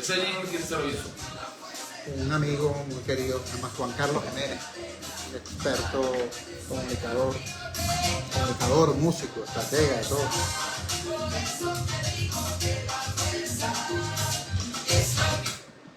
¿Ese libro quién se lo hizo? Un amigo muy querido, se llama Juan Carlos Jiménez, experto, comunicador, músico, estratega, de todo.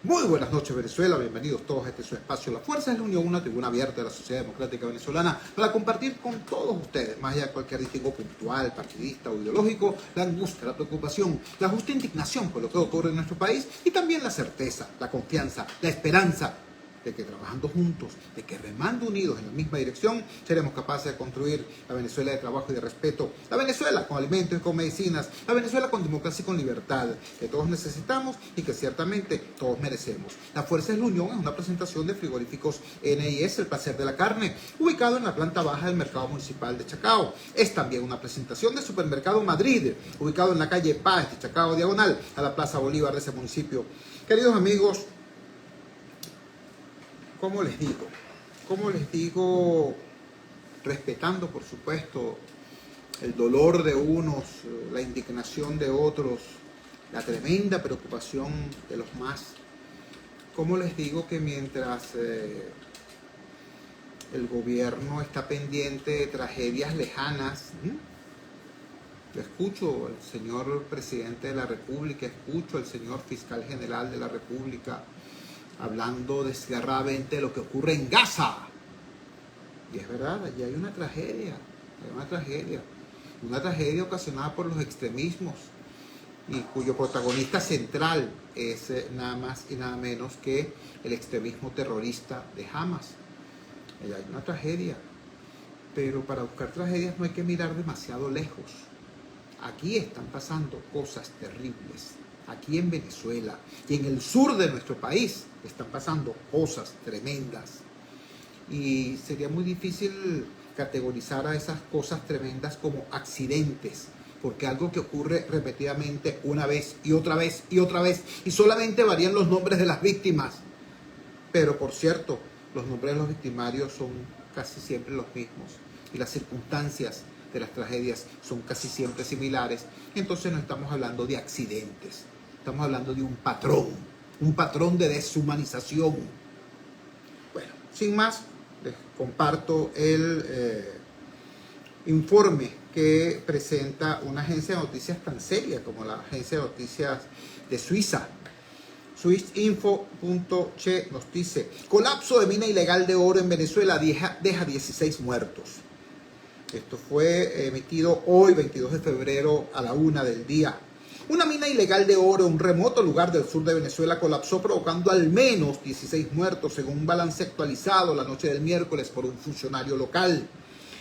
Muy buenas noches, Venezuela, bienvenidos todos a este su espacio La Fuerza de la Unión, una tribuna abierta de la sociedad democrática venezolana para compartir con todos ustedes, más allá de cualquier distingo puntual, partidista o ideológico, la angustia, la preocupación, la justa indignación por lo que ocurre en nuestro país y también la certeza, la confianza, la esperanza de que trabajando juntos, de que remando unidos en la misma dirección, seremos capaces de construir la Venezuela de trabajo y de respeto, la Venezuela con alimentos y con medicinas, la Venezuela con democracia y con libertad, que todos necesitamos y que ciertamente todos merecemos. La Fuerza de la Unión es una presentación de frigoríficos NIS, El Placer de la Carne, ubicado en la planta baja del Mercado Municipal de Chacao. Es también una presentación de Supermercado Madrid, ubicado en la calle Paz de Chacao, diagonal a la Plaza Bolívar de ese municipio. Queridos amigos, ¿cómo les digo? Respetando, por supuesto, el dolor de unos, la indignación de otros, la tremenda preocupación de los más. ¿Cómo les digo que mientras el gobierno está pendiente de tragedias lejanas, yo escucho al señor presidente de la República, escucho al señor fiscal general de la República, hablando desgarradamente de lo que ocurre en Gaza? Y es verdad, allí hay una tragedia, una tragedia ocasionada por los extremismos y cuyo protagonista central es nada más y nada menos que el extremismo terrorista de Hamas. Allí hay una tragedia, pero para buscar tragedias no hay que mirar demasiado lejos. Aquí están pasando cosas terribles. Aquí en Venezuela y en el sur de nuestro país están pasando cosas tremendas y sería muy difícil categorizar a esas cosas tremendas como accidentes, porque algo que ocurre repetidamente una vez y otra vez y otra vez y solamente varían los nombres de las víctimas, pero por cierto, los nombres de los victimarios son casi siempre los mismos y las circunstancias de las tragedias son casi siempre similares. Entonces no estamos hablando de accidentes, estamos hablando de un patrón de deshumanización. Bueno, sin más, les comparto el informe que presenta una agencia de noticias tan seria como la agencia de noticias de Suiza. Swissinfo.che nos dice: colapso de mina ilegal de oro en Venezuela deja 16 muertos. Esto fue emitido hoy, 22 de febrero, a la 1 del día. Una mina ilegal de oro en un remoto lugar del sur de Venezuela colapsó, provocando al menos 16 muertos, según un balance actualizado la noche del miércoles por un funcionario local.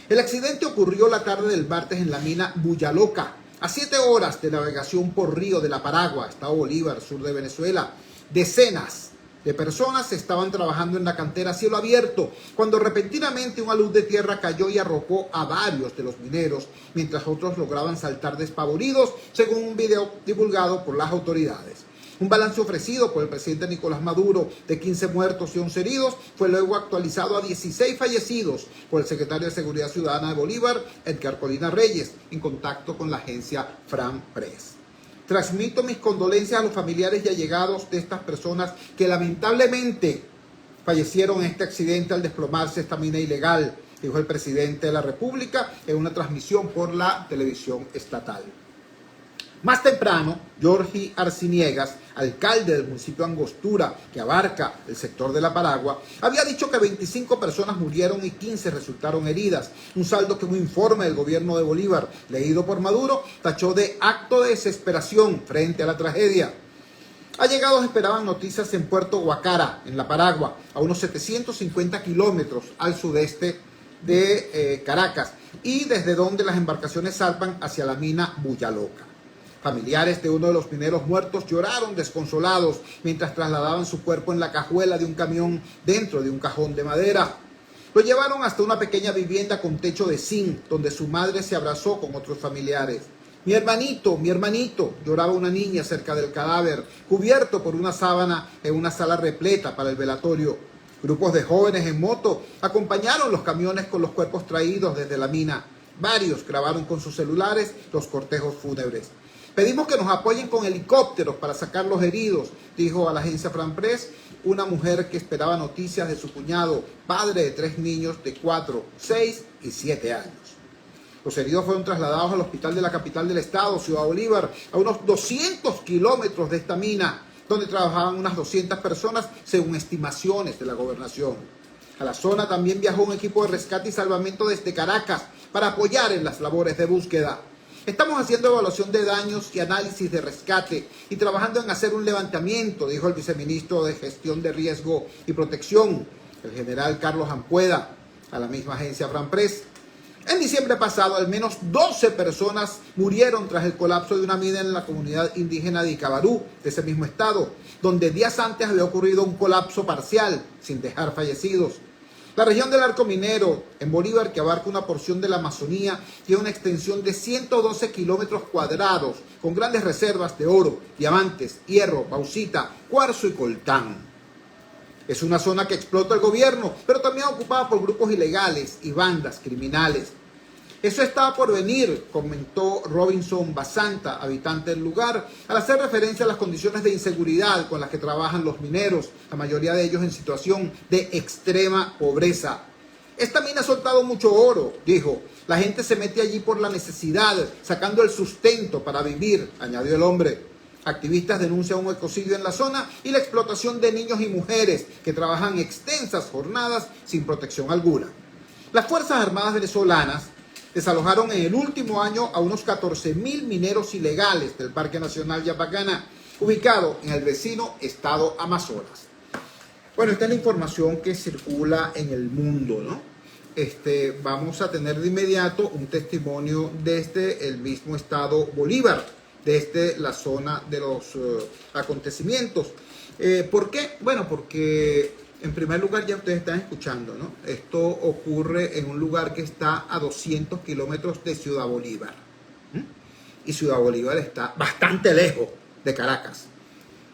El accidente ocurrió la tarde del martes en la mina Buyaloca, a 7 horas de navegación por río de la Paragua, estado Bolívar, sur de Venezuela. Decenas de personas estaban trabajando en la cantera a cielo abierto cuando repentinamente una luz de tierra cayó y arropó a varios de los mineros, mientras otros lograban saltar despavoridos, según un video divulgado por las autoridades. Un balance ofrecido por el presidente Nicolás Maduro de 15 muertos y 11 heridos fue luego actualizado a 16 fallecidos por el secretario de Seguridad Ciudadana de Bolívar, Edgar Colina Reyes, en contacto con la agencia Fran Press. Transmito mis condolencias a los familiares y allegados de estas personas que lamentablemente fallecieron en este accidente al desplomarse esta mina ilegal, dijo el presidente de la República en una transmisión por la televisión estatal. Más temprano, Jorge Arciniegas, alcalde del municipio Angostura, que abarca el sector de la Paragua, había dicho que 25 personas murieron y 15 resultaron heridas, un saldo que un informe del gobierno de Bolívar, leído por Maduro, tachó de acto de desesperación frente a la tragedia. Allegados esperaban noticias en Puerto Guacara, en la Paragua, a unos 750 kilómetros al sudeste de Caracas, y desde donde las embarcaciones zarpan hacia la mina Buyaloca. Familiares de uno de los mineros muertos lloraron desconsolados mientras trasladaban su cuerpo en la cajuela de un camión dentro de un cajón de madera. Lo llevaron hasta una pequeña vivienda con techo de zinc, donde su madre se abrazó con otros familiares. Mi hermanito, lloraba una niña cerca del cadáver, cubierto por una sábana en una sala repleta para el velatorio. Grupos de jóvenes en moto acompañaron los camiones con los cuerpos traídos desde la mina. Varios grabaron con sus celulares los cortejos fúnebres. Pedimos que nos apoyen con helicópteros para sacar los heridos, dijo a la agencia France Press una mujer que esperaba noticias de su cuñado, padre de 3 niños de 4, 6 y 7 años. Los heridos fueron trasladados al hospital de la capital del estado, Ciudad Bolívar, a unos 200 kilómetros de esta mina, donde trabajaban unas 200 personas, según estimaciones de la gobernación. A la zona también viajó un equipo de rescate y salvamento desde Caracas para apoyar en las labores de búsqueda. Estamos haciendo evaluación de daños y análisis de rescate y trabajando en hacer un levantamiento, dijo el viceministro de Gestión de Riesgo y Protección, el general Carlos Ampueda, a la misma agencia France Press. En diciembre pasado, al menos 12 personas murieron tras el colapso de una mina en la comunidad indígena de Icabarú, de ese mismo estado, donde días antes había ocurrido un colapso parcial, sin dejar fallecidos. La región del Arco Minero, en Bolívar, que abarca una porción de la Amazonía, tiene una extensión de 112 kilómetros cuadrados, con grandes reservas de oro, diamantes, hierro, bauxita, cuarzo y coltán. Es una zona que explota el gobierno, pero también ocupada por grupos ilegales y bandas criminales. Eso estaba por venir, comentó Robinson Basanta, habitante del lugar, al hacer referencia a las condiciones de inseguridad con las que trabajan los mineros, la mayoría de ellos en situación de extrema pobreza. Esta mina ha soltado mucho oro, dijo. La gente se mete allí por la necesidad, sacando el sustento para vivir, añadió el hombre. Activistas denuncian un ecocidio en la zona y la explotación de niños y mujeres que trabajan extensas jornadas sin protección alguna. Las Fuerzas Armadas venezolanas desalojaron en el último año a unos 14.000 mineros ilegales del Parque Nacional Yapacana, ubicado en el vecino estado Amazonas. Bueno, esta es la información que circula en el mundo, ¿no? Vamos a tener de inmediato un testimonio desde el mismo estado Bolívar, desde la zona de los acontecimientos. ¿Por qué? Bueno, porque en primer lugar ya ustedes están escuchando, ¿no? Esto ocurre en un lugar que está a 200 kilómetros de Ciudad Bolívar. Y Ciudad Bolívar está bastante lejos de Caracas.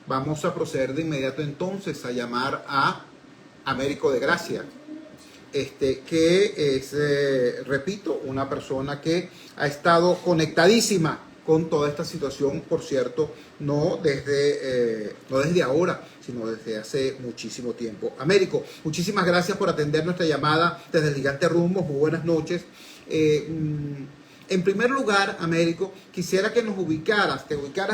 Vamos a proceder de inmediato entonces a llamar a Américo de Gracia, que es, repito, una persona que ha estado conectadísima con toda esta situación, por cierto, no desde ahora, sino desde hace muchísimo tiempo. Américo, muchísimas gracias por atender nuestra llamada desde el Gigante Rumbos. Muy buenas noches. En primer lugar, Américo, quisiera que nos ubicaras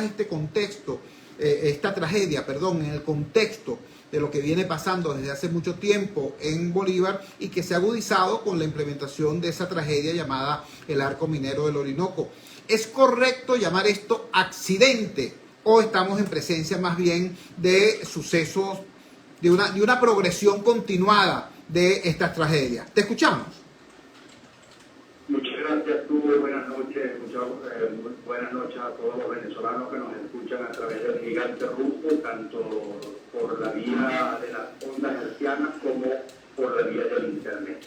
este contexto, esta tragedia, perdón, en el contexto de lo que viene pasando desde hace mucho tiempo en Bolívar y que se ha agudizado con la implementación de esa tragedia llamada el Arco Minero del Orinoco. ¿Es correcto llamar esto accidente o estamos en presencia más bien de sucesos, de una progresión continuada de estas tragedias? Te escuchamos. Muchas gracias, tú. Buenas noches. Buenas noches a todos los venezolanos que nos escuchan a través del Gigante Rumbo, tanto por la vía de las ondas hercianas como por la vía del internet.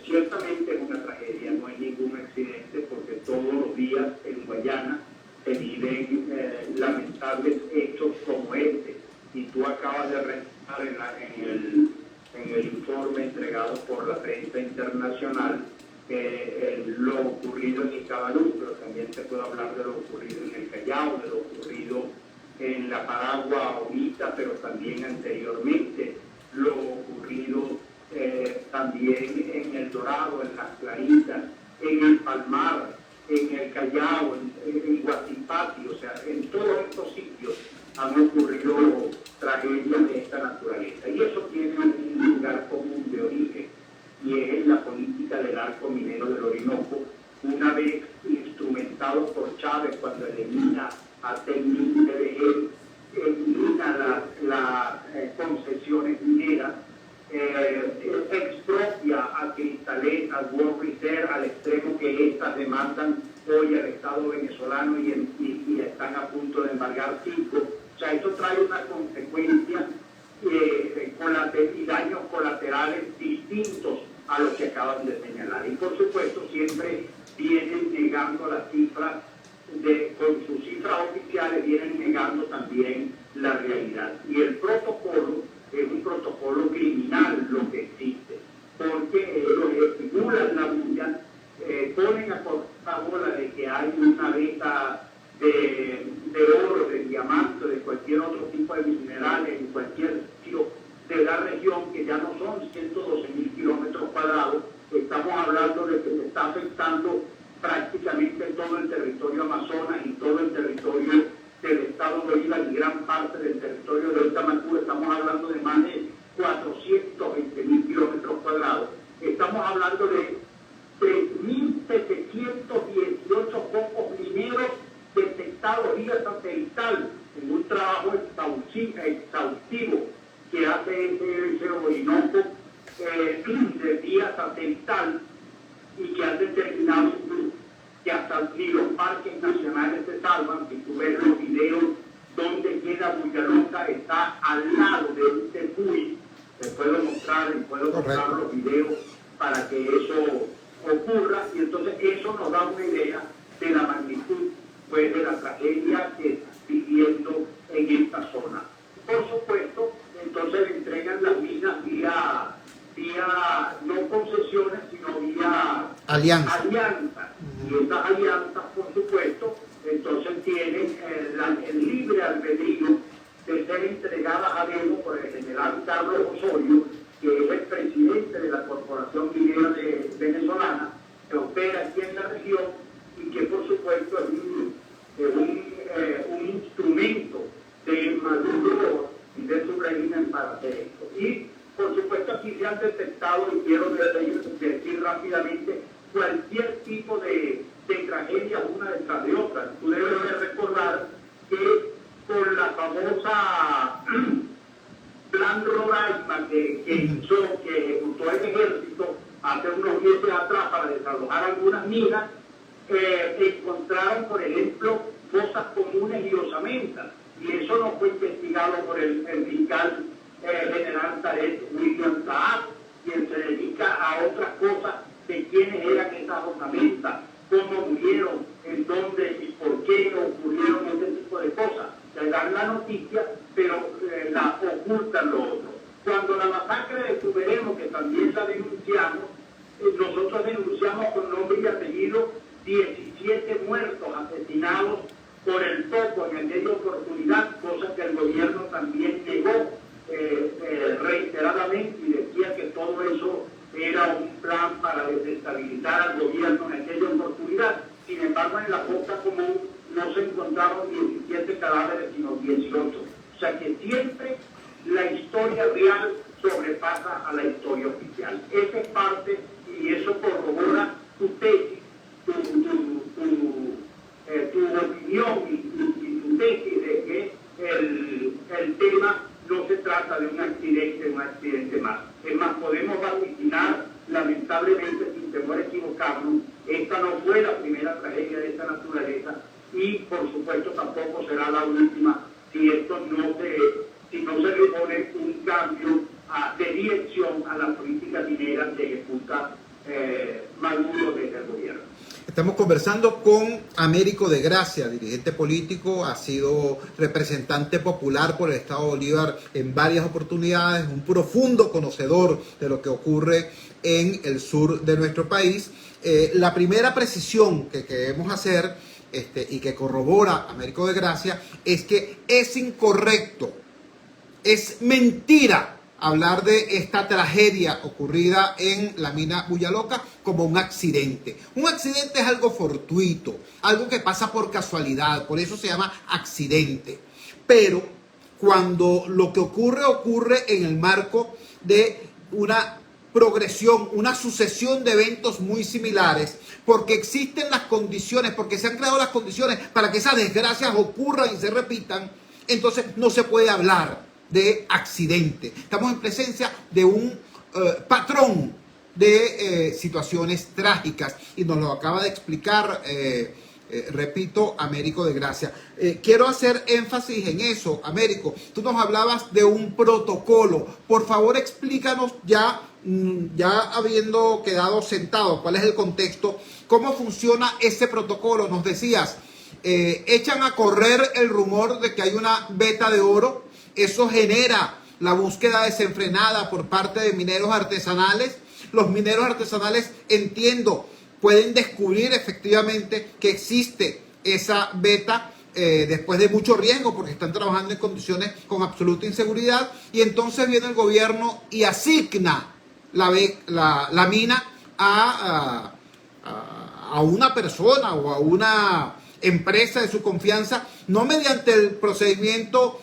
Ciertamente es una tragedia, no hay ningún accidente porque todos los días en Guayana se viven lamentables hechos como este. Y tú acabas de resaltar en el informe entregado por la prensa internacional lo ocurrido en Icabarú, pero también se puede hablar de lo ocurrido en el Callao, de lo ocurrido en la Paragua ahorita, pero también anteriormente, lo ocurrido también en El Dorado, en Las Claritas, en el Palmar, en el Callao, en Guatipati, o sea, en todos estos sitios han ocurrido tragedias de esta naturaleza. Y eso tiene un lugar común de origen, y es la política del Arco Minero del Orinoco, una vez instrumentado por Chávez cuando elimina a Tecnin TVG, elimina las concesiones mineras, expropia a Cristalex, a World Reserve, al extremo que estas demandan hoy al Estado venezolano y están a punto de embargar 5. O sea, esto trae una consecuencia y daños colaterales distintos a los que acaban de señalar. Y por supuesto siempre vienen negando las cifras, con sus cifras oficiales vienen negando también la realidad. Y el protocolo es un protocolo criminal lo que existe, porque ellos estimulan la bulla, de oro, de diamante, de cualquier otro tipo de minerales en cualquier sitio de la región, que ya no son 112.000 kilómetros cuadrados. Estamos hablando de que se está afectando prácticamente todo el territorio Amazonas y todo el territorio del estado Bolívar y gran parte del territorio de Tamatú. Estamos hablando de más de 420.000 kilómetros cuadrados. Estamos hablando de 3.718 focos mineros detectados vía satelital en un trabajo exhaustivo que hace ese Orinoco de vía satelital, y que han determinado que hasta ni los parques nacionales se salvan. Si tú ves los videos donde queda Bullaloca, está al lado de un tepuy. Les puedo mostrar los videos para que eso ocurra, y entonces eso nos da una idea de la magnitud, pues, de la tragedia que está viviendo en esta zona. Por supuesto, entonces le entregan las minas vía no concesiones, sino vía alianzas. Y esas alianzas, por supuesto, entonces tienen el libre albedrío de ser entregadas a dedo por el general Carlos Osorio, que es el presidente de la Corporación Minera Venezolana, que opera aquí en la región, y que por supuesto es un instrumento de Maduro y de su régimen para hacer esto. Y por supuesto aquí se han detectado, y quiero decir rápidamente, cualquier tipo de tragedia una detrás de otra. Tú debes de recordar que con la famosa Plan Roraima que ejecutó el ejército hace unos meses atrás para desalojar algunas minas, encontraron, por ejemplo, fosas comunes y osamentas, y eso no fue investigado por el fiscal general Tarek William Saab, quien se dedica a otras cosas de quiénes eran esas osamentas, cómo murieron, en dónde y por qué ocurrieron ese tipo de cosas. Se dan la noticia, pero la ocultan lo otro. Cuando la masacre de Tuberemo, que también la denunciamos, nosotros denunciamos con nombre y apellido 17 muertos asesinados por el topo en aquella oportunidad, cosa que el gobierno también negó reiteradamente, y decía que todo eso era un plan para desestabilizar al gobierno en aquella oportunidad. Sin embargo, en la fosa común no se encontraron 17 cadáveres, sino 18. O sea que siempre la historia real sobrepasa a la historia oficial. Esa es parte, y eso corrobora tu tesis, tu opinión y tu tesis de que el tema no se trata de un accidente más. Es más, podemos vaticinar, lamentablemente, sin temor a equivocarnos, esta no fue la primera tragedia de esta naturaleza, y por supuesto tampoco será la última si no se le pone un cambio de dirección a la política minera que ejecuta Maduro desde el gobierno. Estamos conversando con Américo de Gracia, dirigente político, ha sido representante popular por el Estado de Bolívar en varias oportunidades, un profundo conocedor de lo que ocurre en el sur de nuestro país. La primera precisión que queremos hacer y que corrobora Américo de Gracia es que es incorrecto, es mentira hablar de esta tragedia ocurrida en la mina Bullaloca como un accidente. Un accidente es algo fortuito, algo que pasa por casualidad, por eso se llama accidente. Pero cuando lo que ocurre en el marco de una progresión, una sucesión de eventos muy similares, porque existen las condiciones, porque se han creado las condiciones para que esas desgracias ocurran y se repitan, entonces no se puede hablar de accidente. Estamos en presencia de un patrón de situaciones trágicas, y nos lo acaba de explicar, repito, Américo de Gracia. Quiero hacer énfasis en eso, Américo. Tú nos hablabas de un protocolo. Por favor, explícanos ya habiendo quedado sentado, cuál es el contexto, cómo funciona ese protocolo. Nos decías, echan a correr el rumor de que hay una veta de oro. Eso genera la búsqueda desenfrenada por parte de mineros artesanales. Los mineros artesanales, entiendo, pueden descubrir efectivamente que existe esa beta después de mucho riesgo porque están trabajando en condiciones con absoluta inseguridad, y entonces viene el gobierno y asigna la mina a una persona o a una empresa de su confianza, no mediante el procedimiento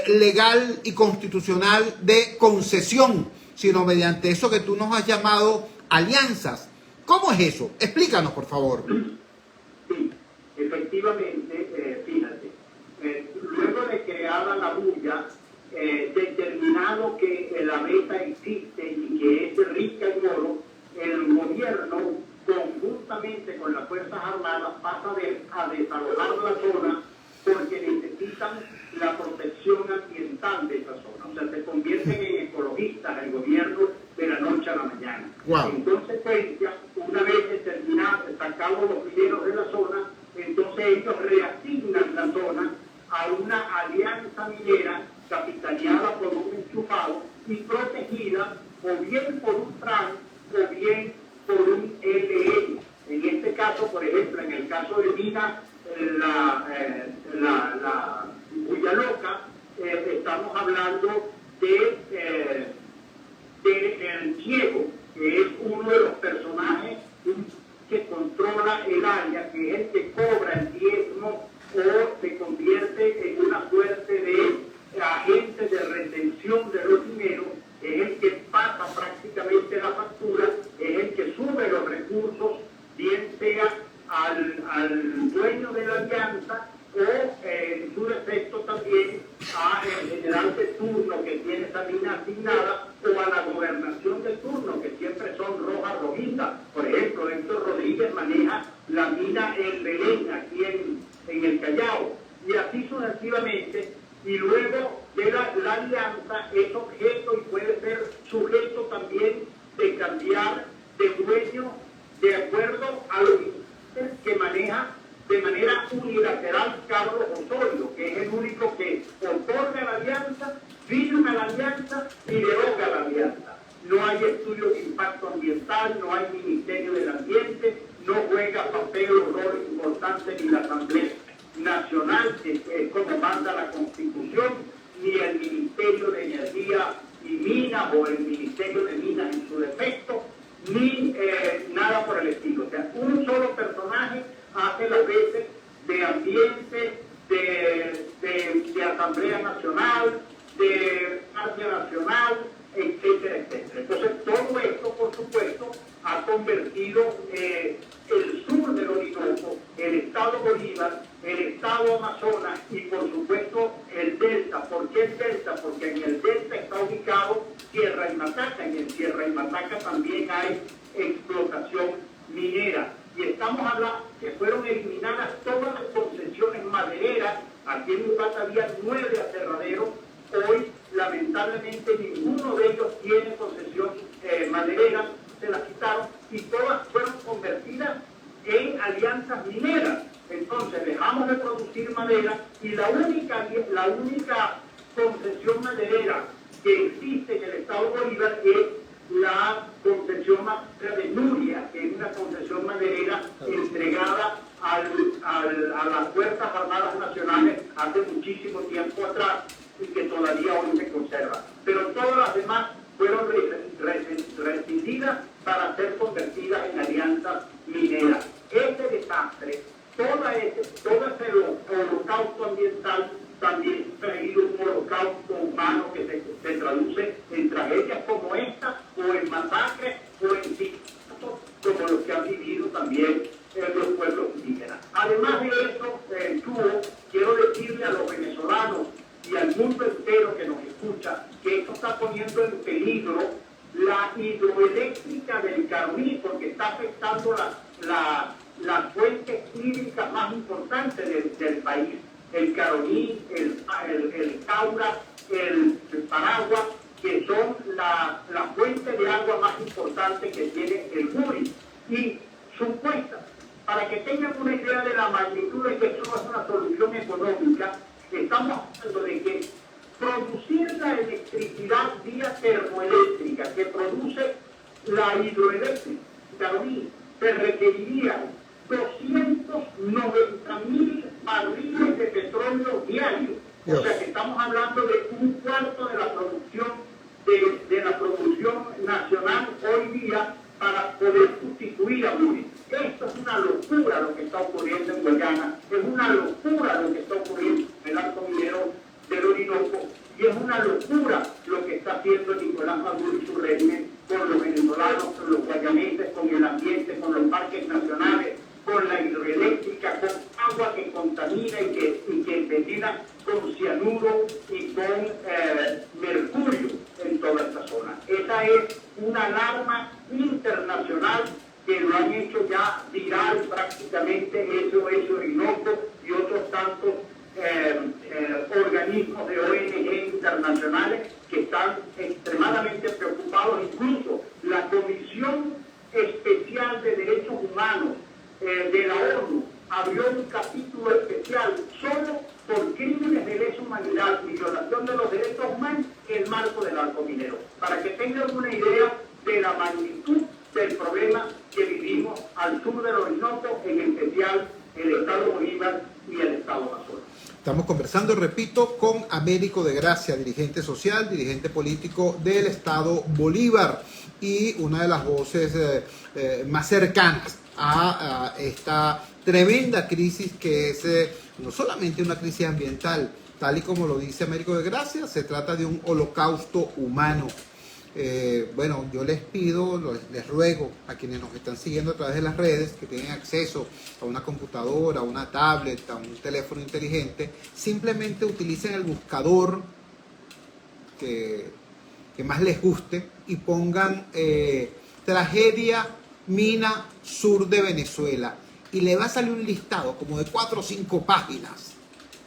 legal y constitucional de concesión, sino mediante eso que tú nos has llamado alianzas. ¿Cómo es eso? Explícanos, por favor. Sí, efectivamente, fíjate, luego de creada la bulla, determinado que la beta existe y que es rica en oro, el gobierno, conjuntamente con las Fuerzas Armadas, pasa a desalojar la zona porque necesitan la protección ambiental de esa zona. O sea, se convierten en ecologistas el gobierno de la noche a la mañana. Wow. En consecuencia, una vez determinados, sacados los mineros de la zona, entonces ellos reasignan la zona a una alianza minera capitaneada por un enchufado y protegida o bien por un TRAN o bien por un ELN. En este caso, por ejemplo, en el caso de Mina, la Bulla Loca, estamos hablando de El Ciego, que es uno de los personajes que controla el área, que es el que cobra el diezmo o se convierte en una suerte de agente de retención de los dineros, es el que pasa prácticamente la factura, es el que sube los recursos, bien sea al dueño de la alianza o en su defecto también al general de turno que tiene esa mina asignada o a la gobernación de turno, que siempre son rojas rojitas. Por ejemplo, Héctor Rodríguez maneja la mina El Belén aquí en el Callao, y así sucesivamente. Y luego de la alianza es objeto y puede ser sujeto también de cambiar de dueño de acuerdo a los intereses que maneja de manera unilateral Carlos Osorio, que es el único que otorga la alianza, firma la alianza y deroga la alianza. No hay estudio de impacto ambiental, no hay Ministerio del Ambiente, no juega papel o rol importante ni la Asamblea Nacional, que es como manda la Constitución, ni el Ministerio de Energía y Minas o el Ministerio de Minas en su defecto, ni nada por el estilo. O sea, un solo personaje hace las veces de ambiente, de Asamblea Nacional, de Guardia Nacional, etcétera, etcétera. Entonces, todo esto, por supuesto, ha convertido el sur del Orinoco, el estado Bolívar, el estado Amazonas y, por supuesto, el Delta. ¿Por qué el Delta? Porque en el Delta está ubicado Sierra y Mataca. En el Sierra y Mataca también hay explotación minera. Y estamos hablando que fueron eliminadas todas las concesiones madereras. Aquí en Upata había 9 aserraderos. Hoy, lamentablemente, ninguno de ellos tiene concesión maderera. Se las quitaron y todas fueron convertidas en alianzas mineras. Entonces dejamos de producir madera y la única concesión maderera que existe en el estado Bolívar es la concesión maderera de Nuria, que es una concesión maderera entregada a las Fuerzas Armadas Nacionales hace muchísimo tiempo atrás y que todavía hoy se conserva. Pero todas las demás fueron rescindidas para ser convertidas en alianzas mineras. Este desastre, todo ese holocausto ambiental, también ha traído un holocausto humano que se traduce en tragedias como esta, o en masacres, o en sitios como los que han vivido también los pueblos indígenas. Además de eso, quiero decirle a los venezolanos y al mundo entero que nos escucha que esto está poniendo en peligro la hidroeléctrica del Caroní, porque está afectando las fuentes hídricas más importantes del país, el Caroní, el Caura, el Paragua, que son la fuente de agua más importante que tiene el Guri. Y supuesta, para que tengan una idea de la magnitud de que esto no es una solución económica, estamos hablando de que producir la electricidad vía termoeléctrica que produce la hidroeléctrica Caroní se requerirían 290.000 O sea que estamos hablando de un cuarto de la producción de la producción nacional hoy día para poder sustituir a Muri. Esto es una locura lo que está ocurriendo en Guayana, es una locura lo que está ocurriendo en el arco minero del Orinoco, y es una locura lo que está haciendo Nicolás Maduro y su régimen con los venezolanos, con los guayaneses, con el ambiente, con los parques nacionales, con la hidroeléctrica, con agua que contamina y que envenena con cianuro y con mercurio en toda esta zona. Esa es una alarma internacional que lo han hecho ya viral prácticamente SOS Orinoco y otros tantos organismos de ONG internacionales que están extremadamente preocupados. Incluso la Comisión Especial de Derechos Humanos de la ONU abrió un capítulo especial solo por crímenes de lesa humanidad y violación de los derechos humanos en el marco del arco minero, para que tengan una idea de la magnitud del problema que vivimos al sur del Orinoco, en especial el estado Bolívar y el estado Amazonas. Estamos conversando, repito, con Américo de Gracia, dirigente social, dirigente político del estado Bolívar y una de las voces más cercanas a esta tremenda crisis que es no solamente una crisis ambiental, tal y como lo dice Américo de Gracia, se trata de un holocausto humano. Bueno, yo les pido, les ruego a quienes nos están siguiendo a través de las redes, que tienen acceso a una computadora, a una tablet, a un teléfono inteligente, simplemente utilicen el buscador que más les guste y pongan tragedia mina sur de Venezuela y le va a salir un listado como de 4 o 5 páginas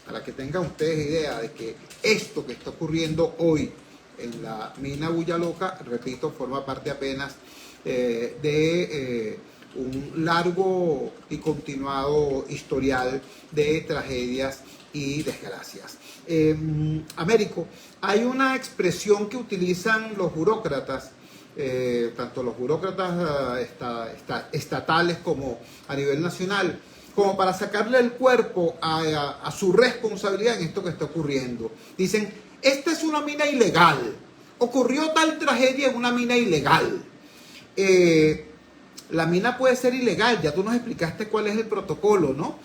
para que tengan ustedes idea de que esto que está ocurriendo hoy en la mina Bullaloca, repito, forma parte apenas de un largo y continuado historial de tragedias y desgracias. Américo, hay una expresión que utilizan los burócratas, tanto los burócratas estatales como a nivel nacional, como para sacarle el cuerpo a su responsabilidad en esto que está ocurriendo. Dicen, esta es una mina ilegal, ocurrió tal tragedia en una mina ilegal. La mina puede ser ilegal, ya tú nos explicaste cuál es el protocolo, ¿no?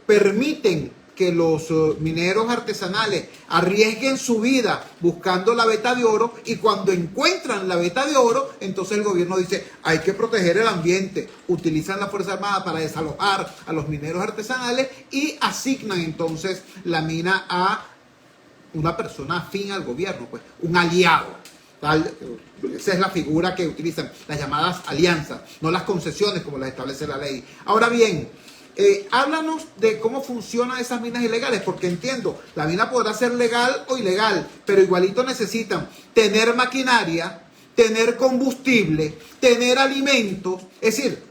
Permiten que los mineros artesanales arriesguen su vida buscando la veta de oro y cuando encuentran la veta de oro, entonces el gobierno dice, hay que proteger el ambiente, utilizan la Fuerza Armada para desalojar a los mineros artesanales y asignan entonces la mina a una persona afín al gobierno, pues un aliado. Tal, esa es la figura que utilizan, las llamadas alianzas, no las concesiones como las establece la ley. Ahora bien, háblanos de cómo funcionan esas minas ilegales, porque entiendo, la mina podrá ser legal o ilegal, pero igualito necesitan tener maquinaria, tener combustible, tener alimentos. Es decir,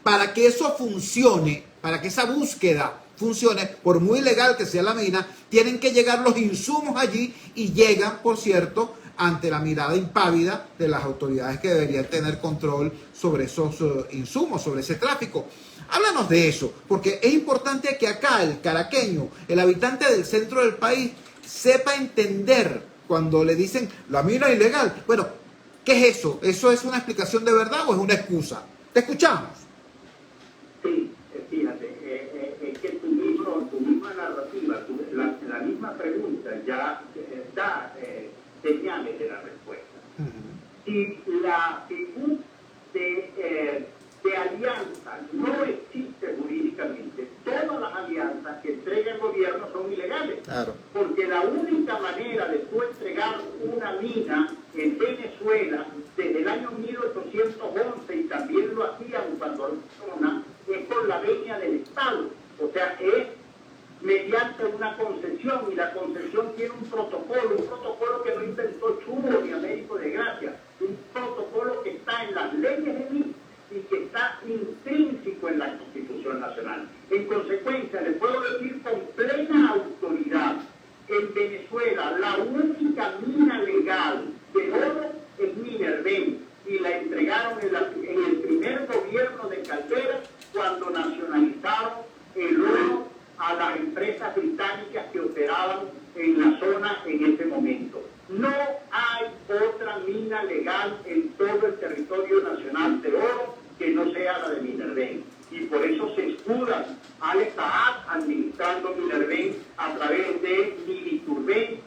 para que eso funcione, para que esa búsqueda funcione, por muy legal que sea la mina, tienen que llegar los insumos allí y llegan, por cierto, ante la mirada impávida de las autoridades que deberían tener control sobre esos insumos, sobre ese tráfico. Háblanos de eso, porque es importante que acá el caraqueño, el habitante del centro del país, sepa entender cuando le dicen la mina ilegal. Bueno, ¿qué es eso? ¿Eso es una explicación de verdad o es una excusa? Te escuchamos. Sí, fíjate, es que tu misma narrativa, la misma pregunta ya da señales de la respuesta. Si la figura de alianza no existe jurídicamente, todas las alianzas que entrega el gobierno son ilegales. Claro. Porque la única manera de tú entregar una mina en Venezuela desde el año 1811, y también lo hacían cuando es con la venia del Estado. O sea, es mediante una concesión, y la concesión tiene un protocolo que no inventó Chubo ni Américo de Gracia, un protocolo que está en las leyes de MIT y que está intrínseco en la Constitución Nacional. En consecuencia, le puedo decir con plena autoridad, en Venezuela la única mina legal de oro es Minerven, y la entregaron en el primer gobierno de Caldera cuando nacionalizaron el oro a las empresas británicas que operaban estaban en la zona en ese momento. No hay otra mina legal en todo el territorio nacional de oro que no sea la de Minerven. Y por eso se escudan al Saad administrando Minerven a través de Miniturven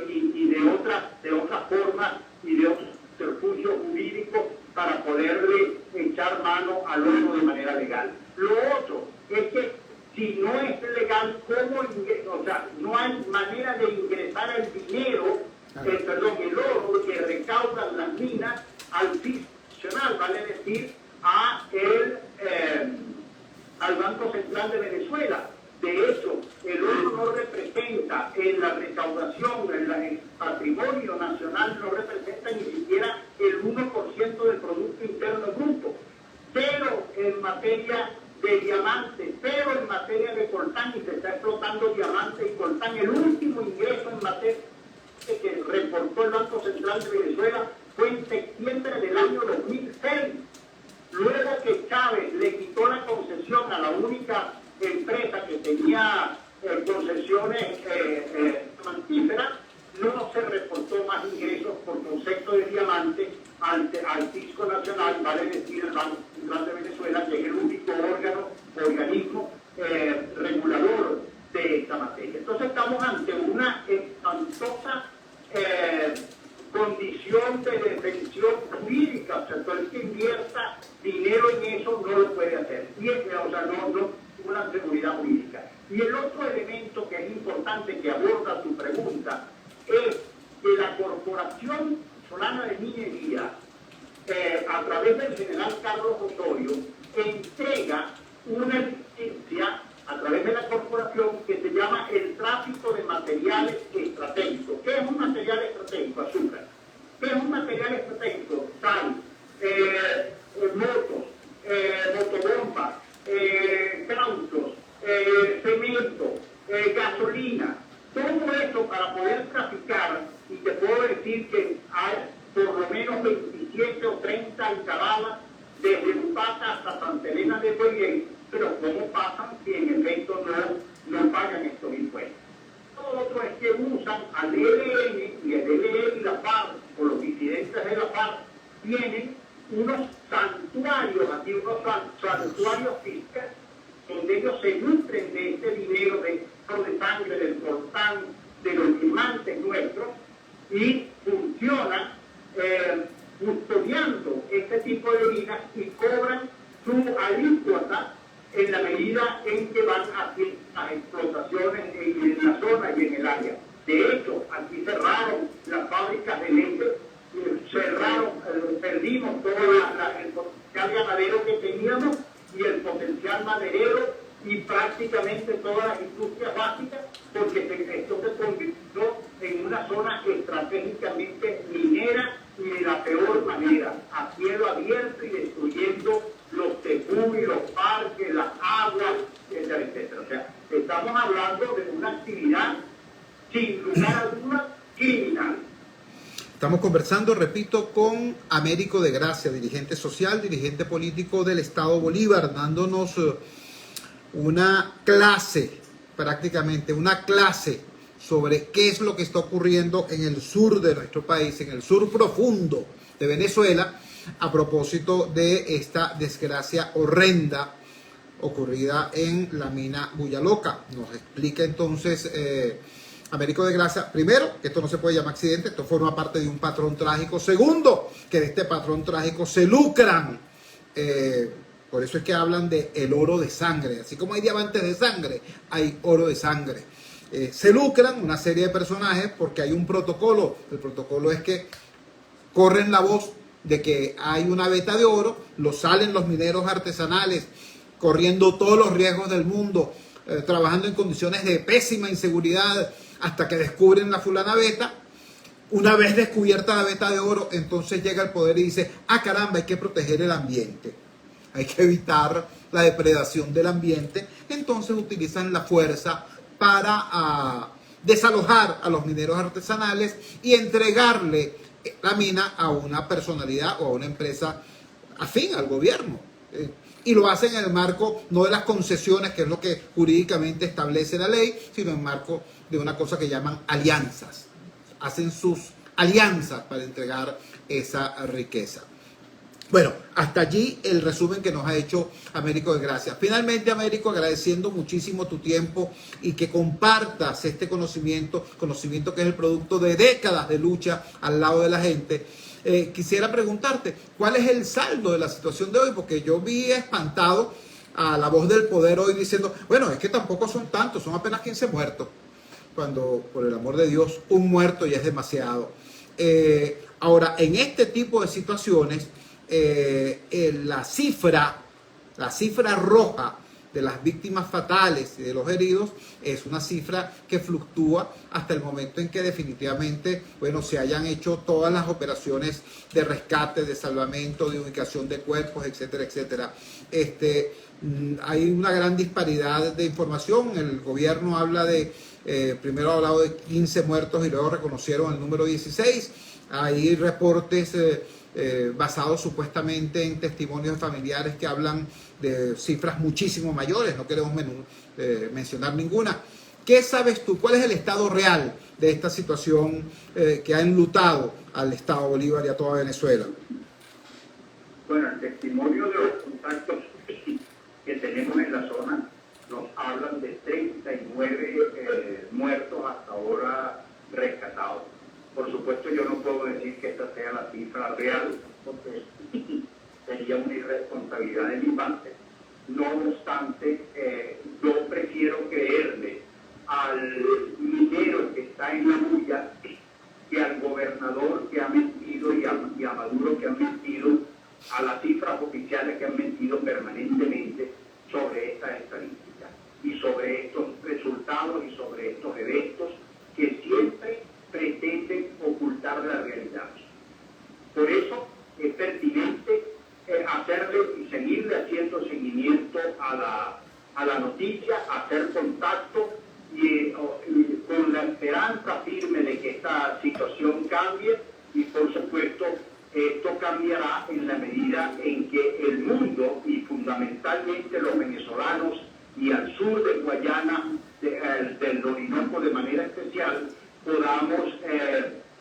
y de otras formas y de otros subterfugios jurídicos para poderle echar mano al oro de manera legal. Lo otro es que si no es legal, ¿cómo o sea, no hay manera de ingresar el dinero, el oro que recaudan las minas al fisco nacional, vale decir, al Banco Central de Venezuela? De hecho, el oro no representa en la recaudación, en el patrimonio nacional, no representa ni siquiera el 1% del Producto Interno Bruto. Pero en materia de diamantes, pero en materia de coltán, y se está explotando diamante y coltán. El último ingreso en materia que reportó el Banco Central de Venezuela fue en septiembre del año 2006. Luego que Chávez le quitó la concesión a la única empresa que tenía concesiones diamantíferas, no se reportó más ingresos por concepto de diamante al fisco nacional, vale decir el Banco Central de Venezuela, que es el único organismo regulador de esta materia. Entonces estamos ante una espantosa condición de defensión jurídica. O sea, todo el que invierta dinero en eso no lo puede hacer. O sea, no una seguridad jurídica. Y el otro elemento que es importante que aborda tu pregunta es que la Corporación Venezolana de Minería, a través del general Carlos Osorio, entrega una licencia a través de la corporación que se llama el tráfico de materiales estratégicos. ¿Qué es un material estratégico? Azúcar. ¿Qué es un material estratégico? Sal, motos, motobombas, cauchos, cemento, gasolina. Todo eso para poder traficar, y te puedo decir que hay por lo menos 27 o 30 encabadas desde Upata hasta Santa Elena de Guayaquil, pero ¿cómo pasan si en efecto no pagan estos impuestos? Lo otro es que usan al ELN, y el ELN y la FARC, o los disidentes de la FARC, tienen unos santuarios, aquí unos santuarios fiscales, donde ellos se nutren de este dinero de sangre, del coltán, de los diamantes nuestros, y funcionan custodiando este tipo de minas y cobran su alícuota en la medida en que van haciendo las explotaciones en la zona y en el área. De hecho, aquí cerraron las fábricas de leche, perdimos todo el potencial ganadero que teníamos y el potencial maderero y prácticamente todas las industrias básicas, porque esto se convirtió en una zona estratégicamente minera y de la peor manera, a cielo abierto y destruyendo los tepú y los parques, las aguas, etcétera, etcétera. O sea, estamos hablando de una actividad sin lugar a dudas criminal. Estamos conversando, repito, con Américo de Gracia, dirigente social, dirigente político del Estado Bolívar, dándonos una clase, prácticamente una clase sobre qué es lo que está ocurriendo en el sur de nuestro país, en el sur profundo de Venezuela, a propósito de esta desgracia horrenda ocurrida en la mina Buyaloca. Nos explica entonces Américo de Gracia, primero, que esto no se puede llamar accidente, esto forma parte de un patrón trágico. Segundo, que de este patrón trágico se lucran. Por eso es que hablan de el oro de sangre. Así como hay diamantes de sangre, hay oro de sangre. Se lucran una serie de personajes porque hay un protocolo. El protocolo es que corren la voz de que hay una veta de oro, lo salen los mineros artesanales corriendo todos los riesgos del mundo, trabajando en condiciones de pésima inseguridad hasta que descubren la fulana veta. Una vez descubierta la veta de oro, entonces llega el poder y dice, ah caramba, hay que proteger el ambiente, hay que evitar la depredación del ambiente. Entonces utilizan la fuerza para desalojar a los mineros artesanales y entregarle la mina a una personalidad o a una empresa afín al gobierno. y lo hacen en el marco no de las concesiones, que es lo que jurídicamente establece la ley, sino en el marco de una cosa que llaman alianzas. Hacen sus alianzas para entregar esa riqueza. Bueno, hasta allí el resumen que nos ha hecho Américo de Gracia. Finalmente, Américo, agradeciendo muchísimo tu tiempo y que compartas este conocimiento que es el producto de décadas de lucha al lado de la gente. Quisiera preguntarte, ¿cuál es el saldo de la situación de hoy? Porque yo vi espantado a La Voz del Poder hoy diciendo, bueno, es que tampoco son tantos, son apenas 15 muertos. Cuando, por el amor de Dios, un muerto ya es demasiado. Ahora, en este tipo de situaciones, la cifra roja de las víctimas fatales y de los heridos es una cifra que fluctúa hasta el momento en que definitivamente, bueno, se hayan hecho todas las operaciones de rescate, de salvamento, de ubicación de cuerpos, etcétera, etcétera. Hay una gran disparidad de información. El gobierno habla de, primero ha hablado de 15 muertos y luego reconocieron el número 16. Hay reportes basados supuestamente en testimonios de familiares que hablan de cifras muchísimo mayores, no queremos mencionar ninguna. ¿Qué sabes tú? ¿Cuál es el estado real de esta situación que ha enlutado al Estado Bolívar y a toda Venezuela? Bueno, el testimonio de los contactos que tenemos en la zona nos hablan de 39 muertos hasta ahora rescatados. Por supuesto, yo no puedo decir que esta sea la cifra real, porque sería una irresponsabilidad de mi parte. No obstante, yo prefiero creerle al minero que está en la bulla que al gobernador que ha mentido y a Maduro que ha mentido, a las cifras oficiales que han mentido permanentemente sobre esta estadística y sobre estos resultados y sobre estos eventos que siempre pretenden ocultar la realidad. Por eso es pertinente hacerle y seguirle haciendo seguimiento a la noticia, hacer contacto y con la esperanza firme de que esta situación cambie, y por supuesto esto cambiará en la medida en que el mundo y fundamentalmente los venezolanos y al sur de Guayana, del Orinoco de manera especial, podamos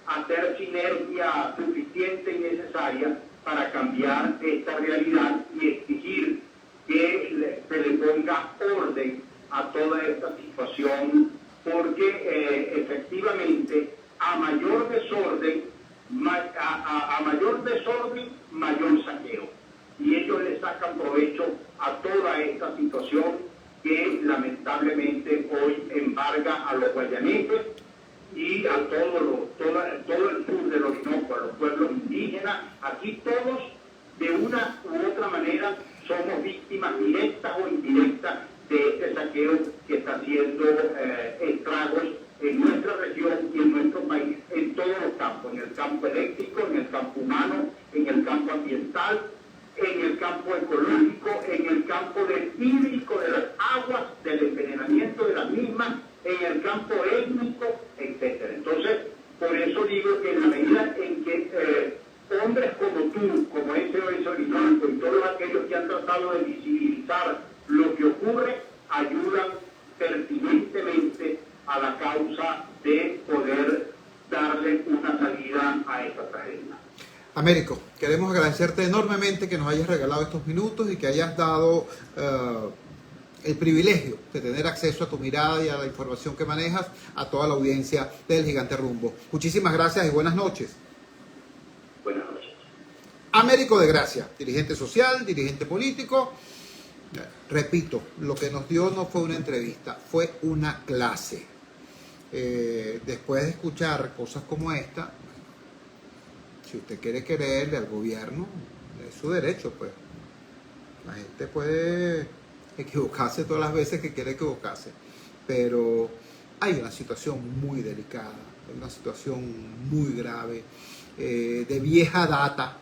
hacer sinergia suficiente y necesaria para cambiar esta realidad y exigir que se le ponga orden a toda esta situación, porque efectivamente a mayor desorden, mayor saqueo. Y ellos le sacan provecho a toda esta situación que lamentablemente hoy embarga a los guayaneses y a todo el sur del Orinoco, a los pueblos indígenas. Aquí todos, de una u otra manera, somos víctimas directas o indirectas de este saqueo que está haciendo estragos en nuestra región y en nuestro país, en todos los campos, en el campo eléctrico, en el campo humano, en el campo ambiental, en el campo ecológico, en el campo del hídrico, de las aguas, del envenenamiento de las mismas, en el campo étnico, etc. Entonces, por eso digo que en la medida en que hombres como tú, como SOS Orinoco y todos aquellos que han tratado de visibilizar lo que ocurre, ayudan pertinentemente a la causa de poder darle una salida a esta tragedia. Américo, queremos agradecerte enormemente que nos hayas regalado estos minutos y que hayas dado el privilegio de tener acceso a tu mirada y a la información que manejas a toda la audiencia del Gigante Rumbo. Muchísimas gracias y buenas noches. Buenas noches. Américo de Gracia, dirigente social, dirigente político. Repito, lo que nos dio no fue una entrevista, fue una clase. Después de escuchar cosas como esta, si usted quiere creerle al gobierno, es su derecho, pues. La gente puede equivocarse todas las veces que quiere equivocarse, pero hay una situación muy delicada, hay una situación muy grave, de vieja data,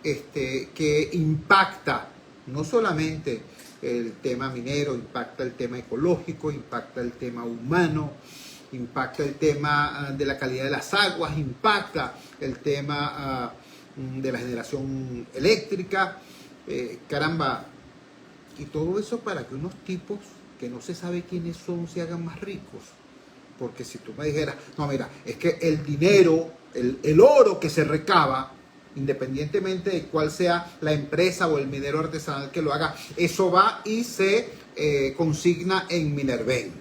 que impacta no solamente el tema minero, impacta el tema ecológico, impacta el tema humano, impacta el tema de la calidad de las aguas, impacta el tema de la generación eléctrica, Caramba, y todo eso para que unos tipos que no se sabe quiénes son se hagan más ricos. Porque si tú me dijeras, no, mira, es que el dinero, el oro que se recaba, independientemente de cuál sea la empresa o el minero artesanal que lo haga, eso va y se consigna en Minerven.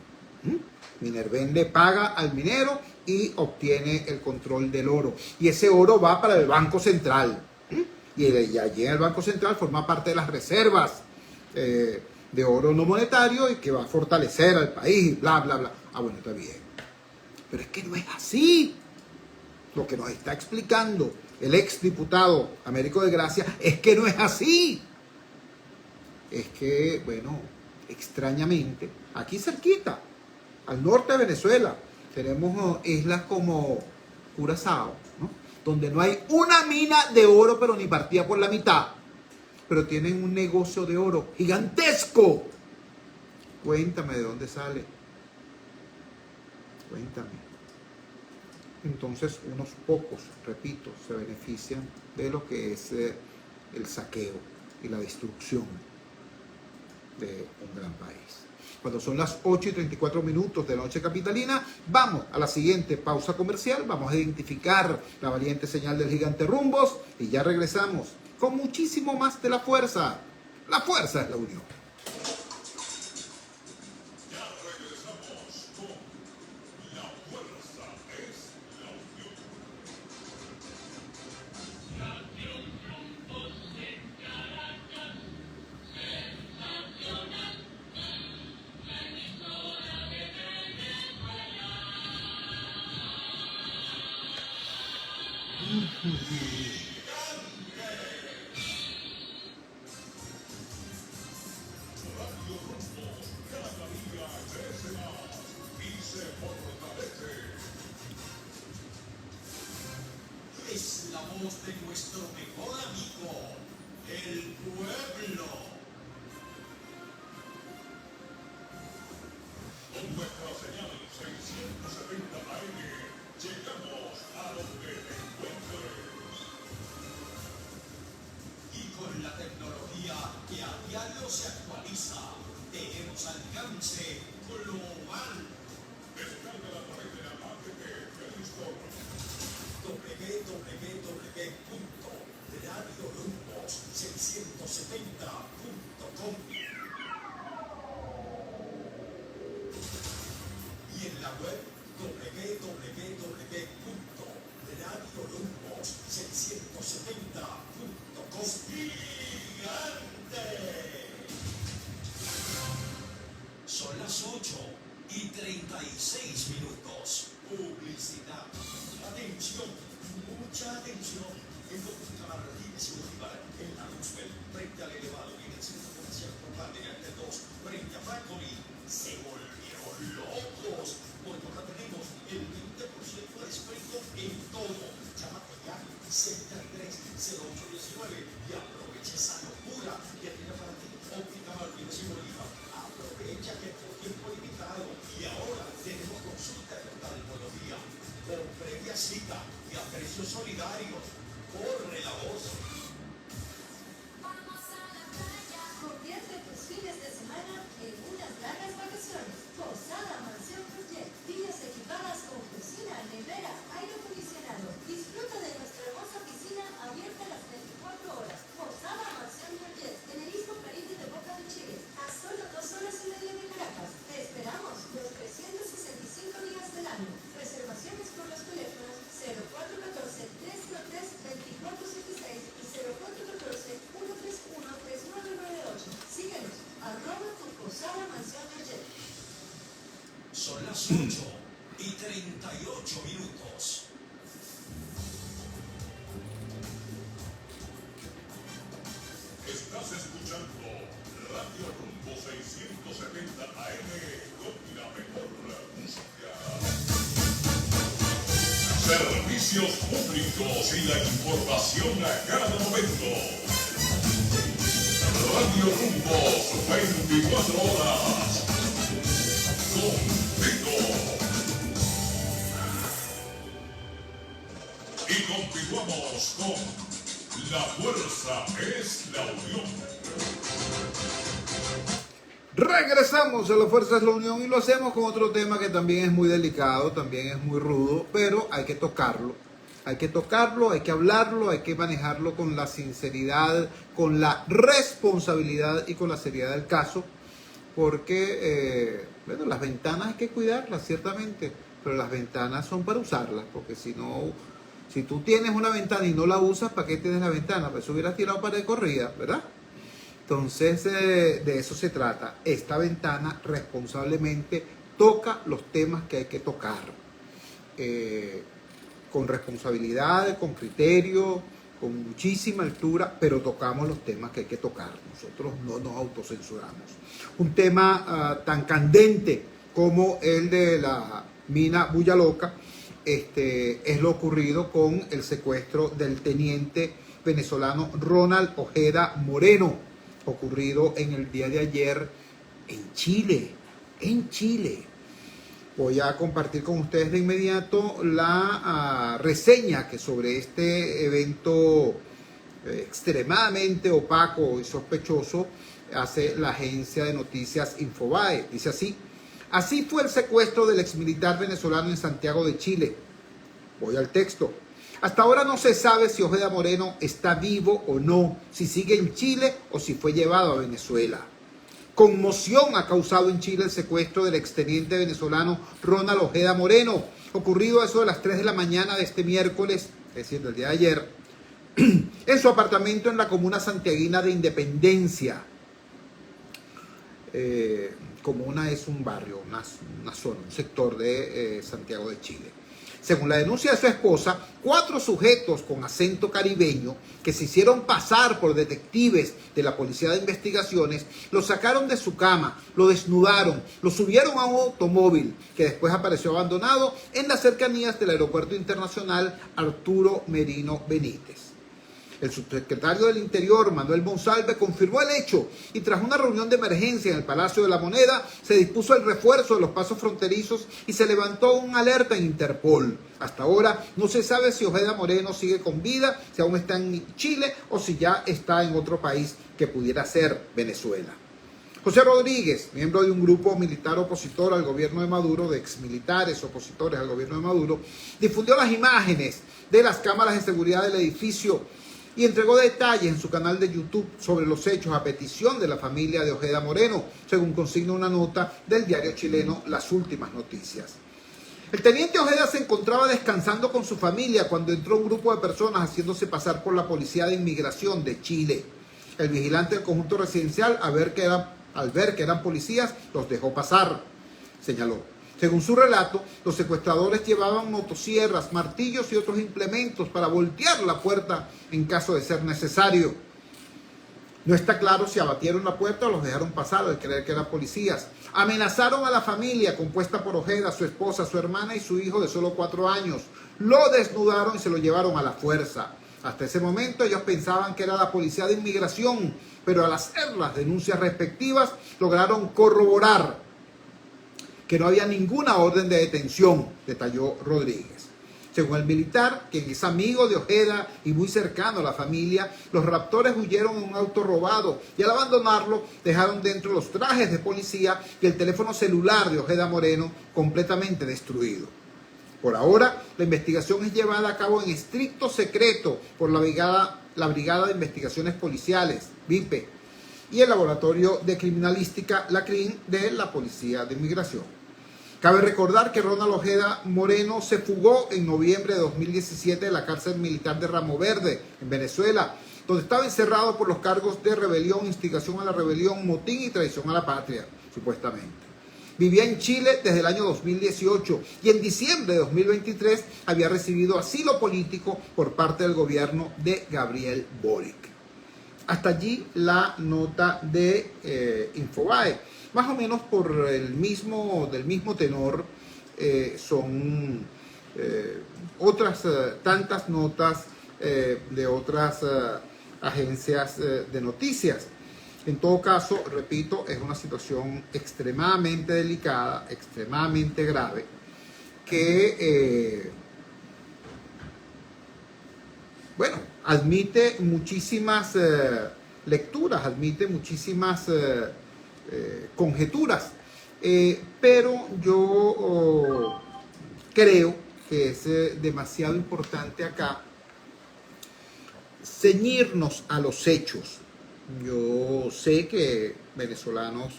Minerven le paga al minero y obtiene el control del oro. Y ese oro va para el Banco Central. Y allí en el Banco Central forma parte de las reservas de oro no monetario y que va a fortalecer al país, bla, bla, bla. Ah, bueno, está bien. Pero es que no es así. Lo que nos está explicando el exdiputado Américo de Gracia es que no es así. Es que, bueno, extrañamente, aquí cerquita, al norte de Venezuela, tenemos islas como Curazao, ¿no? Donde no hay una mina de oro, pero ni partida por la mitad. Pero tienen un negocio de oro gigantesco. Cuéntame de dónde sale. Cuéntame. Entonces, unos pocos, repito, se benefician de lo que es el saqueo y la destrucción de un gran país. Cuando son las 8:34 de la noche capitalina, vamos a la siguiente pausa comercial, vamos a identificar la valiente señal del gigante Rumbos y ya regresamos con muchísimo más de la fuerza. La fuerza es la unión. Es la voz de nuestro mejor amigo, el pueblo. Con nuestra señal 670 AM, llegamos a donde te encuentres. Y con la tecnología que a diario se actualiza, tenemos alcance global. Descarga la través de la app de Play Store. www.radiorumbos670.com y en la web www.radiorumbos670.com. ¡Gigante! Son las 8:36. Publicidad. Atención, mucha atención. En Óptica Martínez y Bolívar, en la Roosevelt, frente al elevado y en el centro comercial Portal de Arte 2, frente a Factory, se volvieron locos. Porque ahora tenemos el 20% de descuento en todo. Llámate ya, 630819 y aprovecha esa locura que tiene para ti Óptica Martínez y Bolívar. Aprovecha que es por tiempo limitado y ahora tenemos consulta de odontología con previa cita y a precios solidarios. Corre la voz. Vamos a la playa. Convierte tus fines de semana en unas largas vacaciones. Posada Mansión Proyect. Villas equipadas con cocina, nevera, aire acondicionado. Disfruta de nuestra hermosa piscina abierta las 24 horas. Posada Mansión Proyect. En el Istmo Caribe de Boca de Chile. A solo 2 horas y media de Caracas. Te esperamos los 365 días del año. Reservaciones por los teléfonos 0414-303-2476 y 0414-131-3998. Síguenos, @tu Posada Mansión Proyect. Son las 8:38. Estás escuchando Radio Rumbo 670 AM con la mejor música. Servicios públicos y la información a cada momento. Radio Rumbos 24 horas. Contigo. Y continuamos con La fuerza es la unión. Regresamos a La Fuerza es la Unión y lo hacemos con otro tema que también es muy delicado, también es muy rudo, pero hay que tocarlo. Hay que tocarlo, hay que hablarlo, hay que manejarlo con la sinceridad, con la responsabilidad y con la seriedad del caso, porque, bueno, las ventanas hay que cuidarlas, ciertamente, pero las ventanas son para usarlas, porque si no, si tú tienes una ventana y no la usas, ¿para qué tienes la ventana? Pues hubieras tirado para de corrida, ¿verdad? Entonces, de eso se trata. Esta ventana responsablemente toca los temas que hay que tocar. Con responsabilidad, con criterio, con muchísima altura, pero tocamos los temas que hay que tocar. Nosotros no nos autocensuramos. Un tema tan candente como el de la mina Bulla Loca, es lo ocurrido con el secuestro del teniente venezolano Ronald Ojeda Moreno, ocurrido en el día de ayer en Chile. Voy a compartir con ustedes de inmediato la reseña que sobre este evento extremadamente opaco y sospechoso hace la agencia de noticias Infobae. Dice así: así fue el secuestro del exmilitar venezolano en Santiago de Chile. Voy al texto. Hasta ahora no se sabe si Ojeda Moreno está vivo o no, si sigue en Chile o si fue llevado a Venezuela. Conmoción ha causado en Chile el secuestro del exteniente venezolano Ronald Ojeda Moreno, ocurrido a eso de las 3 de la mañana de este miércoles, es decir, del día de ayer, en su apartamento en la comuna santiaguina de Independencia. Comuna es un barrio, una zona, un sector de Santiago de Chile. Según la denuncia de su esposa, 4 sujetos con acento caribeño que se hicieron pasar por detectives de la Policía de Investigaciones lo sacaron de su cama, lo desnudaron, lo subieron a un automóvil que después apareció abandonado en las cercanías del Aeropuerto Internacional Arturo Merino Benítez. El subsecretario del Interior, Manuel Monsalve, confirmó el hecho y tras una reunión de emergencia en el Palacio de la Moneda, se dispuso el refuerzo de los pasos fronterizos y se levantó una alerta en Interpol. Hasta ahora no se sabe si Ojeda Moreno sigue con vida, si aún está en Chile o si ya está en otro país que pudiera ser Venezuela. José Rodríguez, miembro de un grupo militar opositor al gobierno de Maduro, de exmilitares opositores al gobierno de Maduro, difundió las imágenes de las cámaras de seguridad del edificio y entregó detalles en su canal de YouTube sobre los hechos a petición de la familia de Ojeda Moreno, según consigna una nota del diario chileno Las Últimas Noticias. El teniente Ojeda se encontraba descansando con su familia cuando entró un grupo de personas haciéndose pasar por la Policía de Inmigración de Chile. El vigilante del conjunto residencial, al ver que eran policías, los dejó pasar, señaló. Según su relato, los secuestradores llevaban motosierras, martillos y otros implementos para voltear la puerta en caso de ser necesario. No está claro si abatieron la puerta o los dejaron pasar al creer que eran policías. Amenazaron a la familia compuesta por Ojeda, su esposa, su hermana y su hijo de solo 4 años. Lo desnudaron y se lo llevaron a la fuerza. Hasta ese momento ellos pensaban que era la Policía de Inmigración, pero al hacer las denuncias respectivas lograron corroborar que no había ninguna orden de detención, detalló Rodríguez. Según el militar, quien es amigo de Ojeda y muy cercano a la familia, los raptores huyeron en un auto robado y al abandonarlo dejaron dentro los trajes de policía y el teléfono celular de Ojeda Moreno completamente destruido. Por ahora, la investigación es llevada a cabo en estricto secreto por la Brigada de Investigaciones Policiales, BIPE, y el Laboratorio de Criminalística, la CRIM, de la Policía de Inmigración. Cabe recordar que Ronald Ojeda Moreno se fugó en noviembre de 2017 de la cárcel militar de Ramo Verde, en Venezuela, donde estaba encerrado por los cargos de rebelión, instigación a la rebelión, motín y traición a la patria, supuestamente. Vivía en Chile desde el año 2018 y en diciembre de 2023 había recibido asilo político por parte del gobierno de Gabriel Boric. Hasta allí la nota de Infobae. Más o menos por del mismo tenor son otras tantas notas de otras agencias de noticias. En todo caso, repito, es una situación extremadamente delicada, extremadamente grave, que, bueno, admite muchísimas lecturas, admite muchísimas conjeturas, pero yo creo que es demasiado importante acá ceñirnos a los hechos. Yo sé que venezolanos,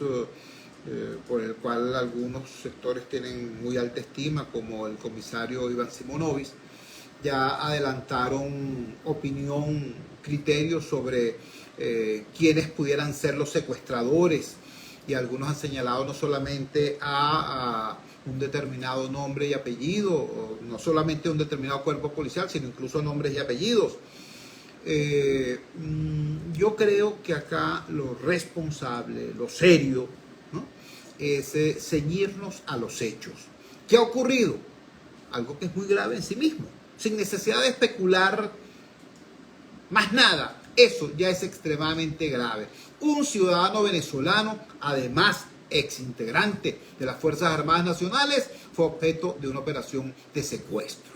por el cual algunos sectores tienen muy alta estima, como el comisario Iván Simonovic, ya adelantaron opinión, criterios sobre quiénes pudieran ser los secuestradores, y algunos han señalado no solamente a un determinado nombre y apellido, o no solamente a un determinado cuerpo policial, sino incluso a nombres y apellidos. Yo creo que acá lo responsable, lo serio, ¿no?, es ceñirnos a los hechos. ¿Qué ha ocurrido? Algo que es muy grave en sí mismo, sin necesidad de especular más nada. Eso ya es extremadamente grave. Un ciudadano venezolano, además exintegrante de las Fuerzas Armadas Nacionales, fue objeto de una operación de secuestro.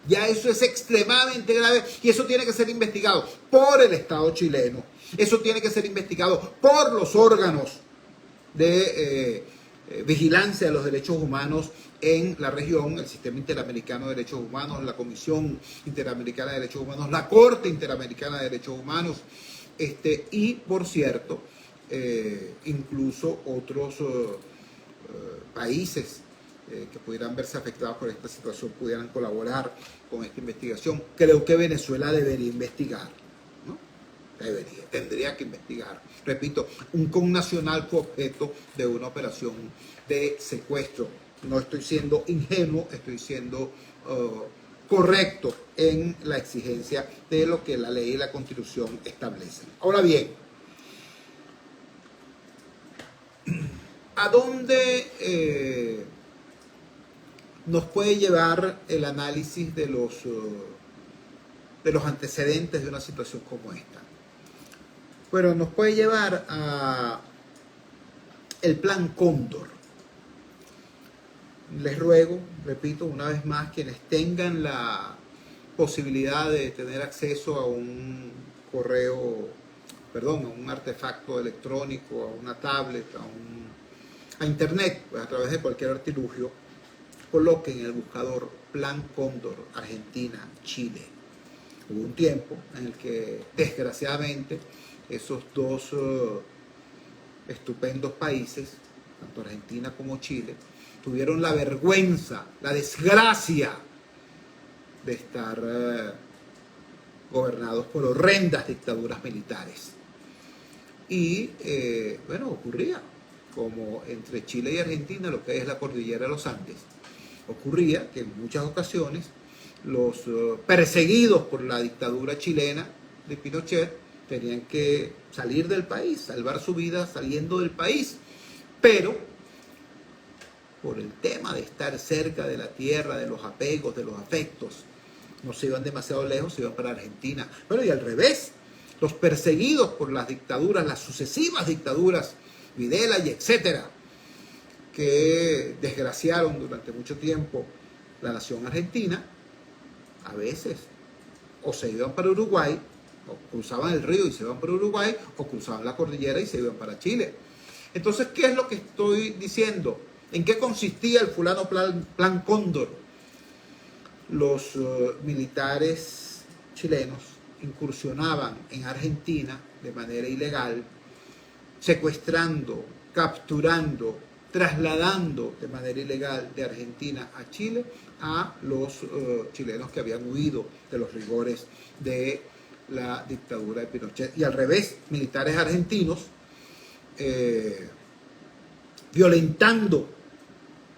Ya eso es extremadamente grave, y eso tiene que ser investigado por el Estado chileno. Eso tiene que ser investigado por los órganos de vigilancia de los derechos humanos en la región, el Sistema Interamericano de Derechos Humanos, la Comisión Interamericana de Derechos Humanos, la Corte Interamericana de Derechos Humanos, y por cierto, incluso otros países que pudieran verse afectados por esta situación pudieran colaborar con esta investigación. Creo que Venezuela debería investigar, ¿no? Tendría que investigar. Repito, un connacional fue objeto de una operación de secuestro. No estoy siendo ingenuo, estoy siendo correcto en la exigencia de lo que la ley y la Constitución establecen. Ahora bien, ¿a dónde nos puede llevar el análisis de los antecedentes de una situación como esta? Bueno, nos puede llevar a el Plan Cóndor. Les ruego, repito una vez más, quienes tengan la posibilidad de tener acceso a un a un artefacto electrónico, a una tablet, a internet, pues a través de cualquier artilugio, coloquen en el buscador Plan Cóndor, Argentina, Chile. Hubo un tiempo en el que, desgraciadamente, esos dos estupendos países, tanto Argentina como Chile, tuvieron la vergüenza, la desgracia de estar gobernados por horrendas dictaduras militares. Y, bueno, ocurría, como entre Chile y Argentina, lo que es la cordillera de los Andes, ocurría que en muchas ocasiones los perseguidos por la dictadura chilena de Pinochet tenían que salir del país, salvar su vida saliendo del país, pero por el tema de estar cerca de la tierra, de los apegos, de los afectos, no se iban demasiado lejos, se iban para Argentina. Bueno, y al revés, los perseguidos por las dictaduras, las sucesivas dictaduras, Videla y etcétera, que desgraciaron durante mucho tiempo la nación argentina, a veces o se iban para Uruguay, o cruzaban el río y se iban para Uruguay, o cruzaban la cordillera y se iban para Chile. Entonces, ¿qué es lo que estoy diciendo? ¿En qué consistía el fulano Plan Cóndor? Los militares chilenos incursionaban en Argentina de manera ilegal, secuestrando, capturando, trasladando de manera ilegal de Argentina a Chile a los chilenos que habían huido de los rigores de la dictadura de Pinochet. Y al revés, militares argentinos violentando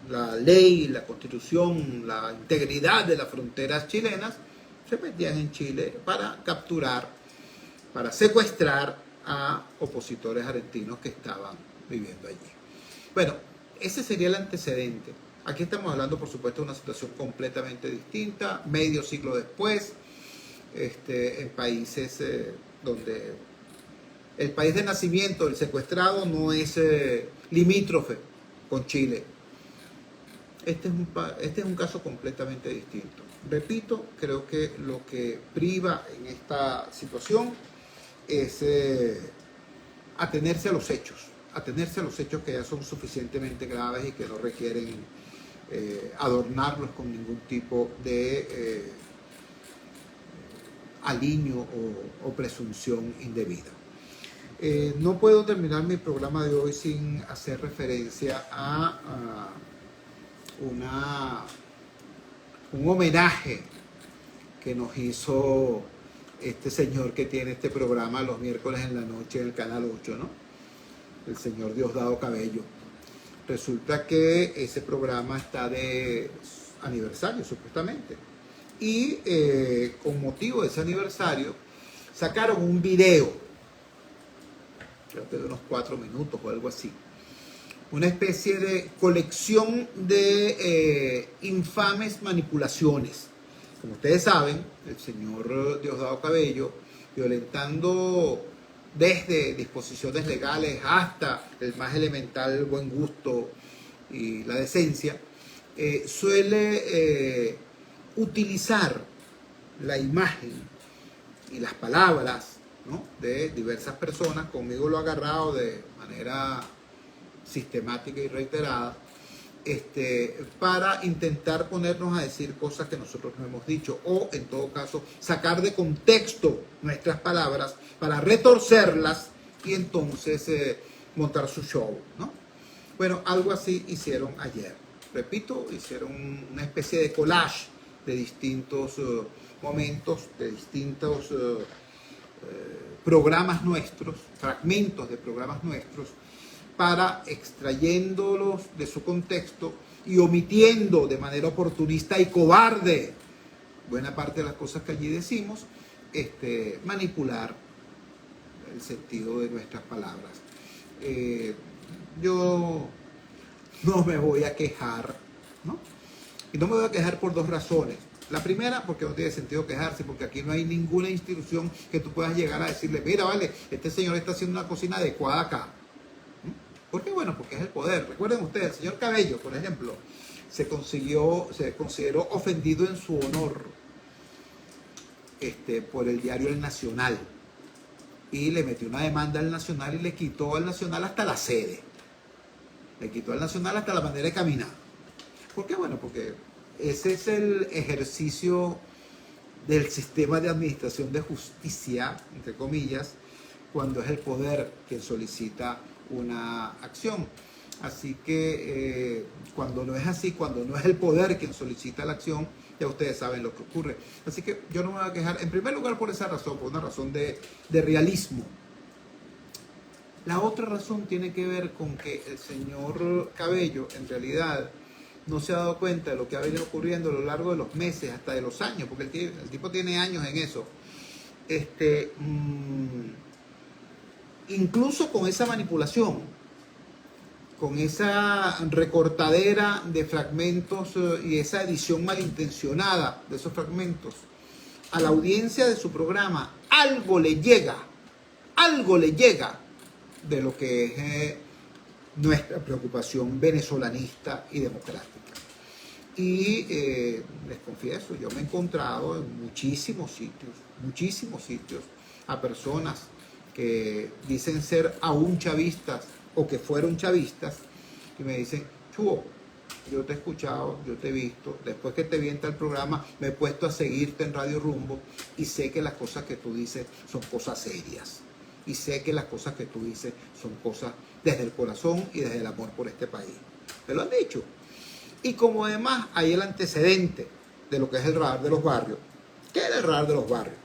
la ley, la Constitución, la integridad de las fronteras chilenas, se metían en Chile para capturar, para secuestrar a opositores argentinos que estaban viviendo allí. Bueno, ese sería el antecedente. Aquí estamos hablando, por supuesto, de una situación completamente distinta, medio siglo después, en países donde el país de nacimiento del secuestrado no es limítrofe con Chile. Este es un caso completamente distinto. Repito, creo que lo que priva en esta situación es atenerse a los hechos que ya son suficientemente graves y que no requieren adornarlos con ningún tipo de aliño o presunción indebida. No puedo terminar mi programa de hoy sin hacer referencia a un homenaje que nos hizo este señor que tiene este programa los miércoles en la noche en el Canal 8, ¿no? El señor Diosdado Cabello. Resulta que ese programa está de aniversario, supuestamente. Y con motivo de ese aniversario, sacaron un video, creo que de unos 4 minutos o algo así. Una especie de colección de infames manipulaciones. Como ustedes saben, el señor Diosdado Cabello, violentando desde disposiciones legales hasta el más elemental buen gusto y la decencia, suele utilizar la imagen y las palabras, ¿no?, de diversas personas. Conmigo lo ha agarrado de manera sistemática y reiterada, para intentar ponernos a decir cosas que nosotros no hemos dicho, o en todo caso sacar de contexto nuestras palabras para retorcerlas y entonces montar su show, ¿no? Bueno, algo así hicieron ayer. Repito, hicieron una especie de collage de distintos momentos, de distintos programas nuestros, fragmentos de programas nuestros, para, extrayéndolos de su contexto y omitiendo de manera oportunista y cobarde buena parte de las cosas que allí decimos, manipular el sentido de nuestras palabras. Yo no me voy a quejar, ¿no? Y no me voy a quejar por 2 razones. La primera, porque no tiene sentido quejarse, porque aquí no hay ninguna institución que tú puedas llegar a decirle, mira, vale, este señor está haciendo una cocina adecuada acá. ¿Por qué? Bueno, porque es el poder. Recuerden ustedes, el señor Cabello, por ejemplo, se consideró ofendido en su honor por el diario El Nacional, y le metió una demanda al Nacional y le quitó al Nacional hasta la sede, le quitó al Nacional hasta la manera de caminar. ¿Por qué? Bueno, porque ese es el ejercicio del sistema de administración de justicia, entre comillas, cuando es el poder quien solicita una acción. Así que cuando no es así, cuando no es el poder quien solicita la acción, ya ustedes saben lo que ocurre. Así que yo no me voy a quejar, en primer lugar por esa razón, por una razón de realismo. La otra razón tiene que ver con que el señor Cabello en realidad no se ha dado cuenta de lo que ha venido ocurriendo a lo largo de los meses, hasta de los años, porque el tipo tiene años en eso. Incluso con esa manipulación, con esa recortadera de fragmentos y esa edición malintencionada de esos fragmentos, a la audiencia de su programa algo le llega de lo que es nuestra preocupación venezolanista y democrática. Y les confieso, yo me he encontrado en muchísimos sitios, a personas que dicen ser aún chavistas o que fueron chavistas y me dicen, Chuo, yo te he escuchado, yo te he visto, después que te vi en tal programa me he puesto a seguirte en Radio Rumbo y sé que las cosas que tú dices son cosas serias y sé que las cosas que tú dices son cosas desde el corazón y desde el amor por este país. Me lo han dicho. Y como además hay el antecedente de lo que es el radar de los barrios. ¿Qué era el radar de los barrios?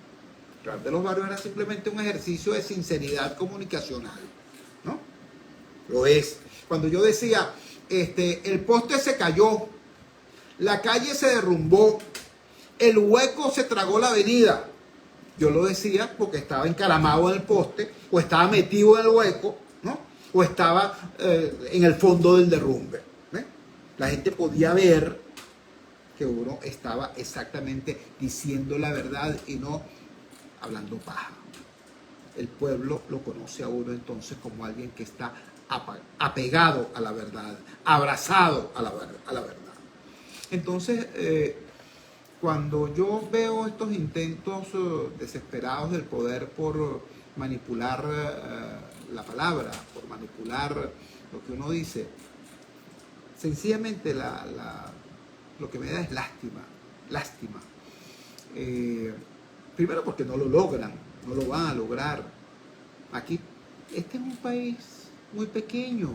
El radar de los barrios era simplemente un ejercicio de sinceridad comunicacional, ¿no? Lo es. Cuando yo decía, el poste se cayó, la calle se derrumbó, el hueco se tragó la avenida, yo lo decía porque estaba encaramado en el poste, o estaba metido en el hueco, ¿no? O estaba en el fondo del derrumbe. La gente podía ver que uno estaba exactamente diciendo la verdad y no hablando paja. El pueblo lo conoce a uno entonces como alguien que está apegado a la verdad, abrazado a la verdad. Entonces, cuando yo veo estos intentos desesperados del poder por manipular la palabra, por manipular lo que uno dice, sencillamente lo que me da es lástima. Primero porque no lo logran, no lo van a lograr. Aquí, este es un país muy pequeño.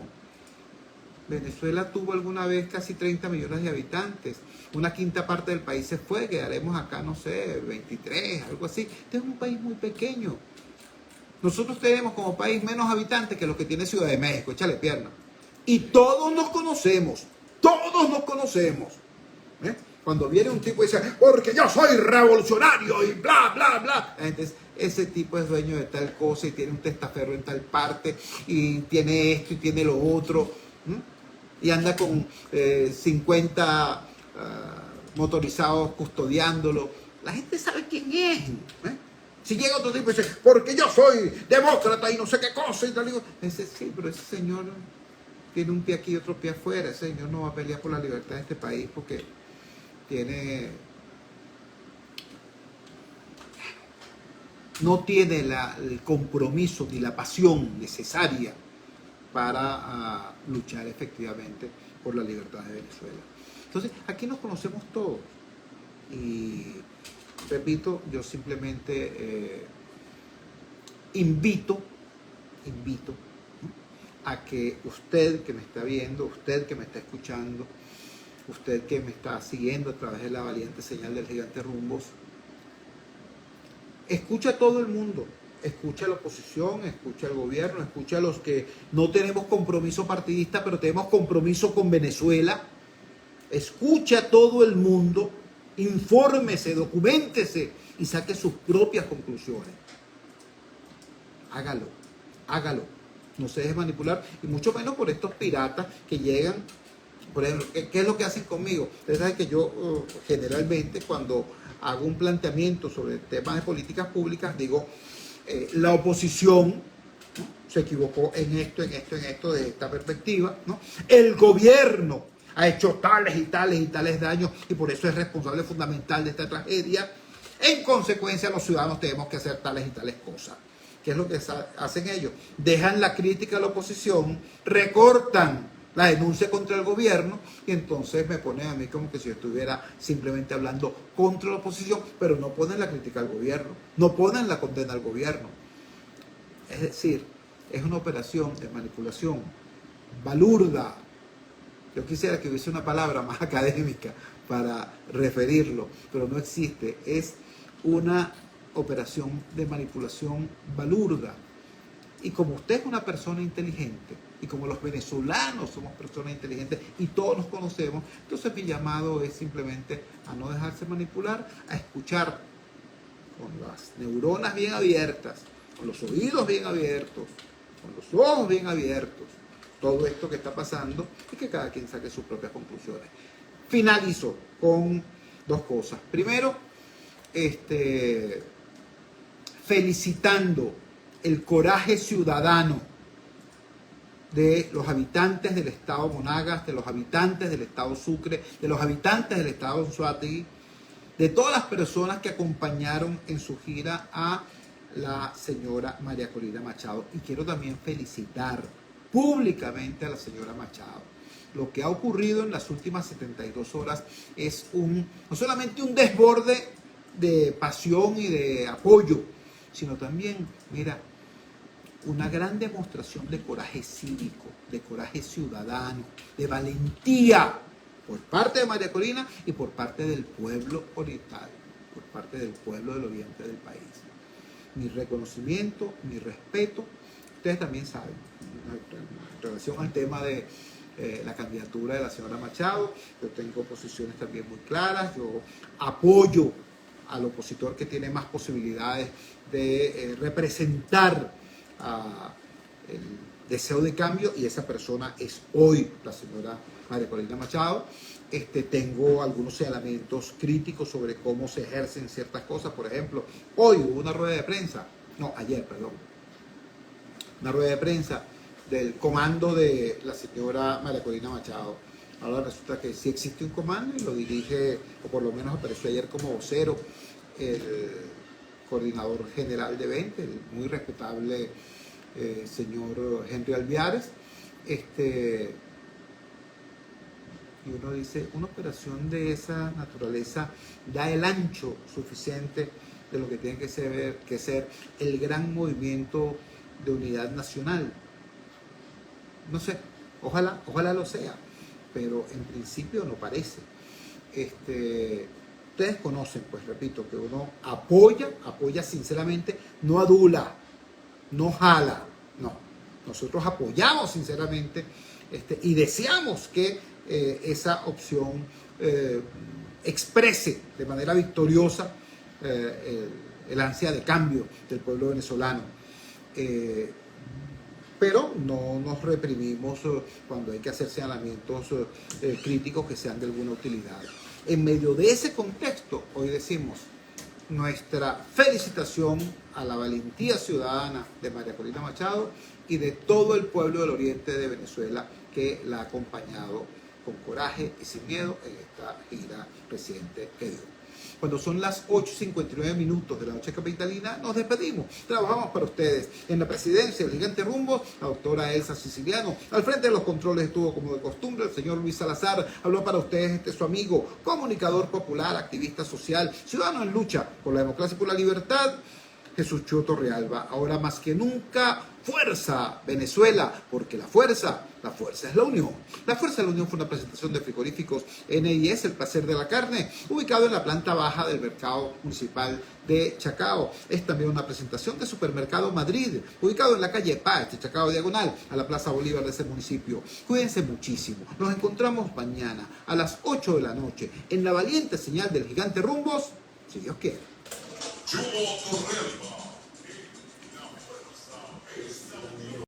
Venezuela tuvo alguna vez casi 30 millones de habitantes. Una quinta parte del país se fue, quedaremos acá, no sé, 23, algo así. Este es un país muy pequeño. Nosotros tenemos como país menos habitantes que los que tiene Ciudad de México, échale pierna. Y todos nos conocemos, ¿eh? Cuando viene un tipo y dice, porque yo soy revolucionario y bla, bla, bla. Entonces, ese tipo es dueño de tal cosa y tiene un testaferro en tal parte y tiene esto y tiene lo otro. Y anda con 50 motorizados custodiándolo. La gente sabe quién es. Si llega otro tipo y dice, porque yo soy demócrata y no sé qué cosa y tal, digo, sí, pero ese señor tiene un pie aquí y otro pie afuera. Ese señor no va a pelear por la libertad de este país porque no tiene el compromiso ni la pasión necesaria para luchar efectivamente por la libertad de Venezuela. Entonces, aquí nos conocemos todos. Y repito, yo simplemente invito a que usted que me está viendo, usted que me está escuchando, usted que me está siguiendo a través de la valiente señal del gigante Rumbos, escucha a todo el mundo, escucha a la oposición, escucha al gobierno, escucha a los que no tenemos compromiso partidista, pero tenemos compromiso con Venezuela. Escucha a todo el mundo, infórmese, documéntese y saque sus propias conclusiones. Hágalo. No se deje manipular, y mucho menos por estos piratas que llegan. Por ejemplo, ¿qué es lo que hacen conmigo? Ustedes saben que yo generalmente cuando hago un planteamiento sobre temas de políticas públicas, digo, la oposición, ¿no?, se equivocó en esto, desde esta perspectiva, ¿no? El gobierno ha hecho tales y tales daños y por eso es responsable fundamental de esta tragedia. En consecuencia, los ciudadanos tenemos que hacer tales y tales cosas. ¿Qué es lo que hacen ellos? Dejan la crítica a la oposición, recortan la denuncia contra el gobierno y entonces me ponen a mí como que si yo estuviera simplemente hablando contra la oposición, pero no ponen la crítica al gobierno, no ponen la condena al gobierno. Es decir, es una operación de manipulación balurda. Yo quisiera que hubiese una palabra más académica para referirlo, pero no existe. Es una operación de manipulación balurda. Y como usted es una persona inteligente, y como los venezolanos somos personas inteligentes y todos nos conocemos, entonces mi llamado es simplemente a no dejarse manipular, a escuchar con las neuronas bien abiertas, con los oídos bien abiertos, con los ojos bien abiertos, todo esto que está pasando y que cada quien saque sus propias conclusiones. Finalizo con dos cosas. Primero, felicitando el coraje ciudadano de los habitantes del estado Monagas, de los habitantes del estado Sucre, de los habitantes del estado Anzoátegui, de todas las personas que acompañaron en su gira a la señora María Corina Machado. Y quiero también felicitar públicamente a la señora Machado. Lo que ha ocurrido en las últimas 72 horas es no solamente un desborde de pasión y de apoyo, sino también, mira, una gran demostración de coraje cívico, de coraje ciudadano, de valentía por parte de María Corina y por parte del pueblo oriental, por parte del pueblo del oriente del país. Mi reconocimiento, mi respeto. Ustedes también saben, en relación al tema de la candidatura de la señora Machado, yo tengo posiciones también muy claras. Yo apoyo al opositor que tiene más posibilidades de representar el deseo de cambio, y esa persona es hoy la señora María Corina Machado. Tengo algunos señalamientos críticos sobre cómo se ejercen ciertas cosas. Por ejemplo, hoy hubo una rueda de prensa, una rueda de prensa del comando de la señora María Corina Machado, Ahora resulta que sí existe un comando y lo dirige, o por lo menos apareció ayer como vocero, el coordinador general de Vente, el muy respetable señor Henry Alviares. Y uno dice, una operación de esa naturaleza da el ancho suficiente de lo que tiene que ser el gran movimiento de unidad nacional. No sé, ojalá lo sea, pero en principio no parece. Ustedes conocen, pues repito, que uno apoya sinceramente, no adula, no jala, no. Nosotros apoyamos sinceramente y deseamos que esa opción exprese de manera victoriosa el ansia de cambio del pueblo venezolano. Pero no nos reprimimos cuando hay que hacer señalamientos críticos que sean de alguna utilidad. En medio de ese contexto, hoy decimos nuestra felicitación a la valentía ciudadana de María Corina Machado y de todo el pueblo del oriente de Venezuela que la ha acompañado con coraje y sin miedo en esta gira reciente que dio. Cuando son las 8:59 de la noche capitalina, nos despedimos. Trabajamos para ustedes. En la presidencia del Gigante Rumbo, la doctora Elsa Siciliano. Al frente de los controles estuvo, como de costumbre, el señor Luis Salazar. Habló para ustedes su amigo, comunicador popular, activista social, ciudadano en lucha por la democracia y por la libertad, Jesús Cho Torrealba. Ahora más que nunca, fuerza Venezuela, porque la fuerza es la unión. La fuerza de la unión fue una presentación de Frigoríficos N&S, el placer de la carne, ubicado en la planta baja del mercado municipal de Chacao. Es también una presentación de Supermercado Madrid, ubicado en la calle Paz de Chacao diagonal a la Plaza Bolívar de ese municipio. Cuídense muchísimo. Nos encontramos mañana a las 8 de la noche en la valiente señal del Gigante Rumbos, si Dios quiere. Yo Torrealba.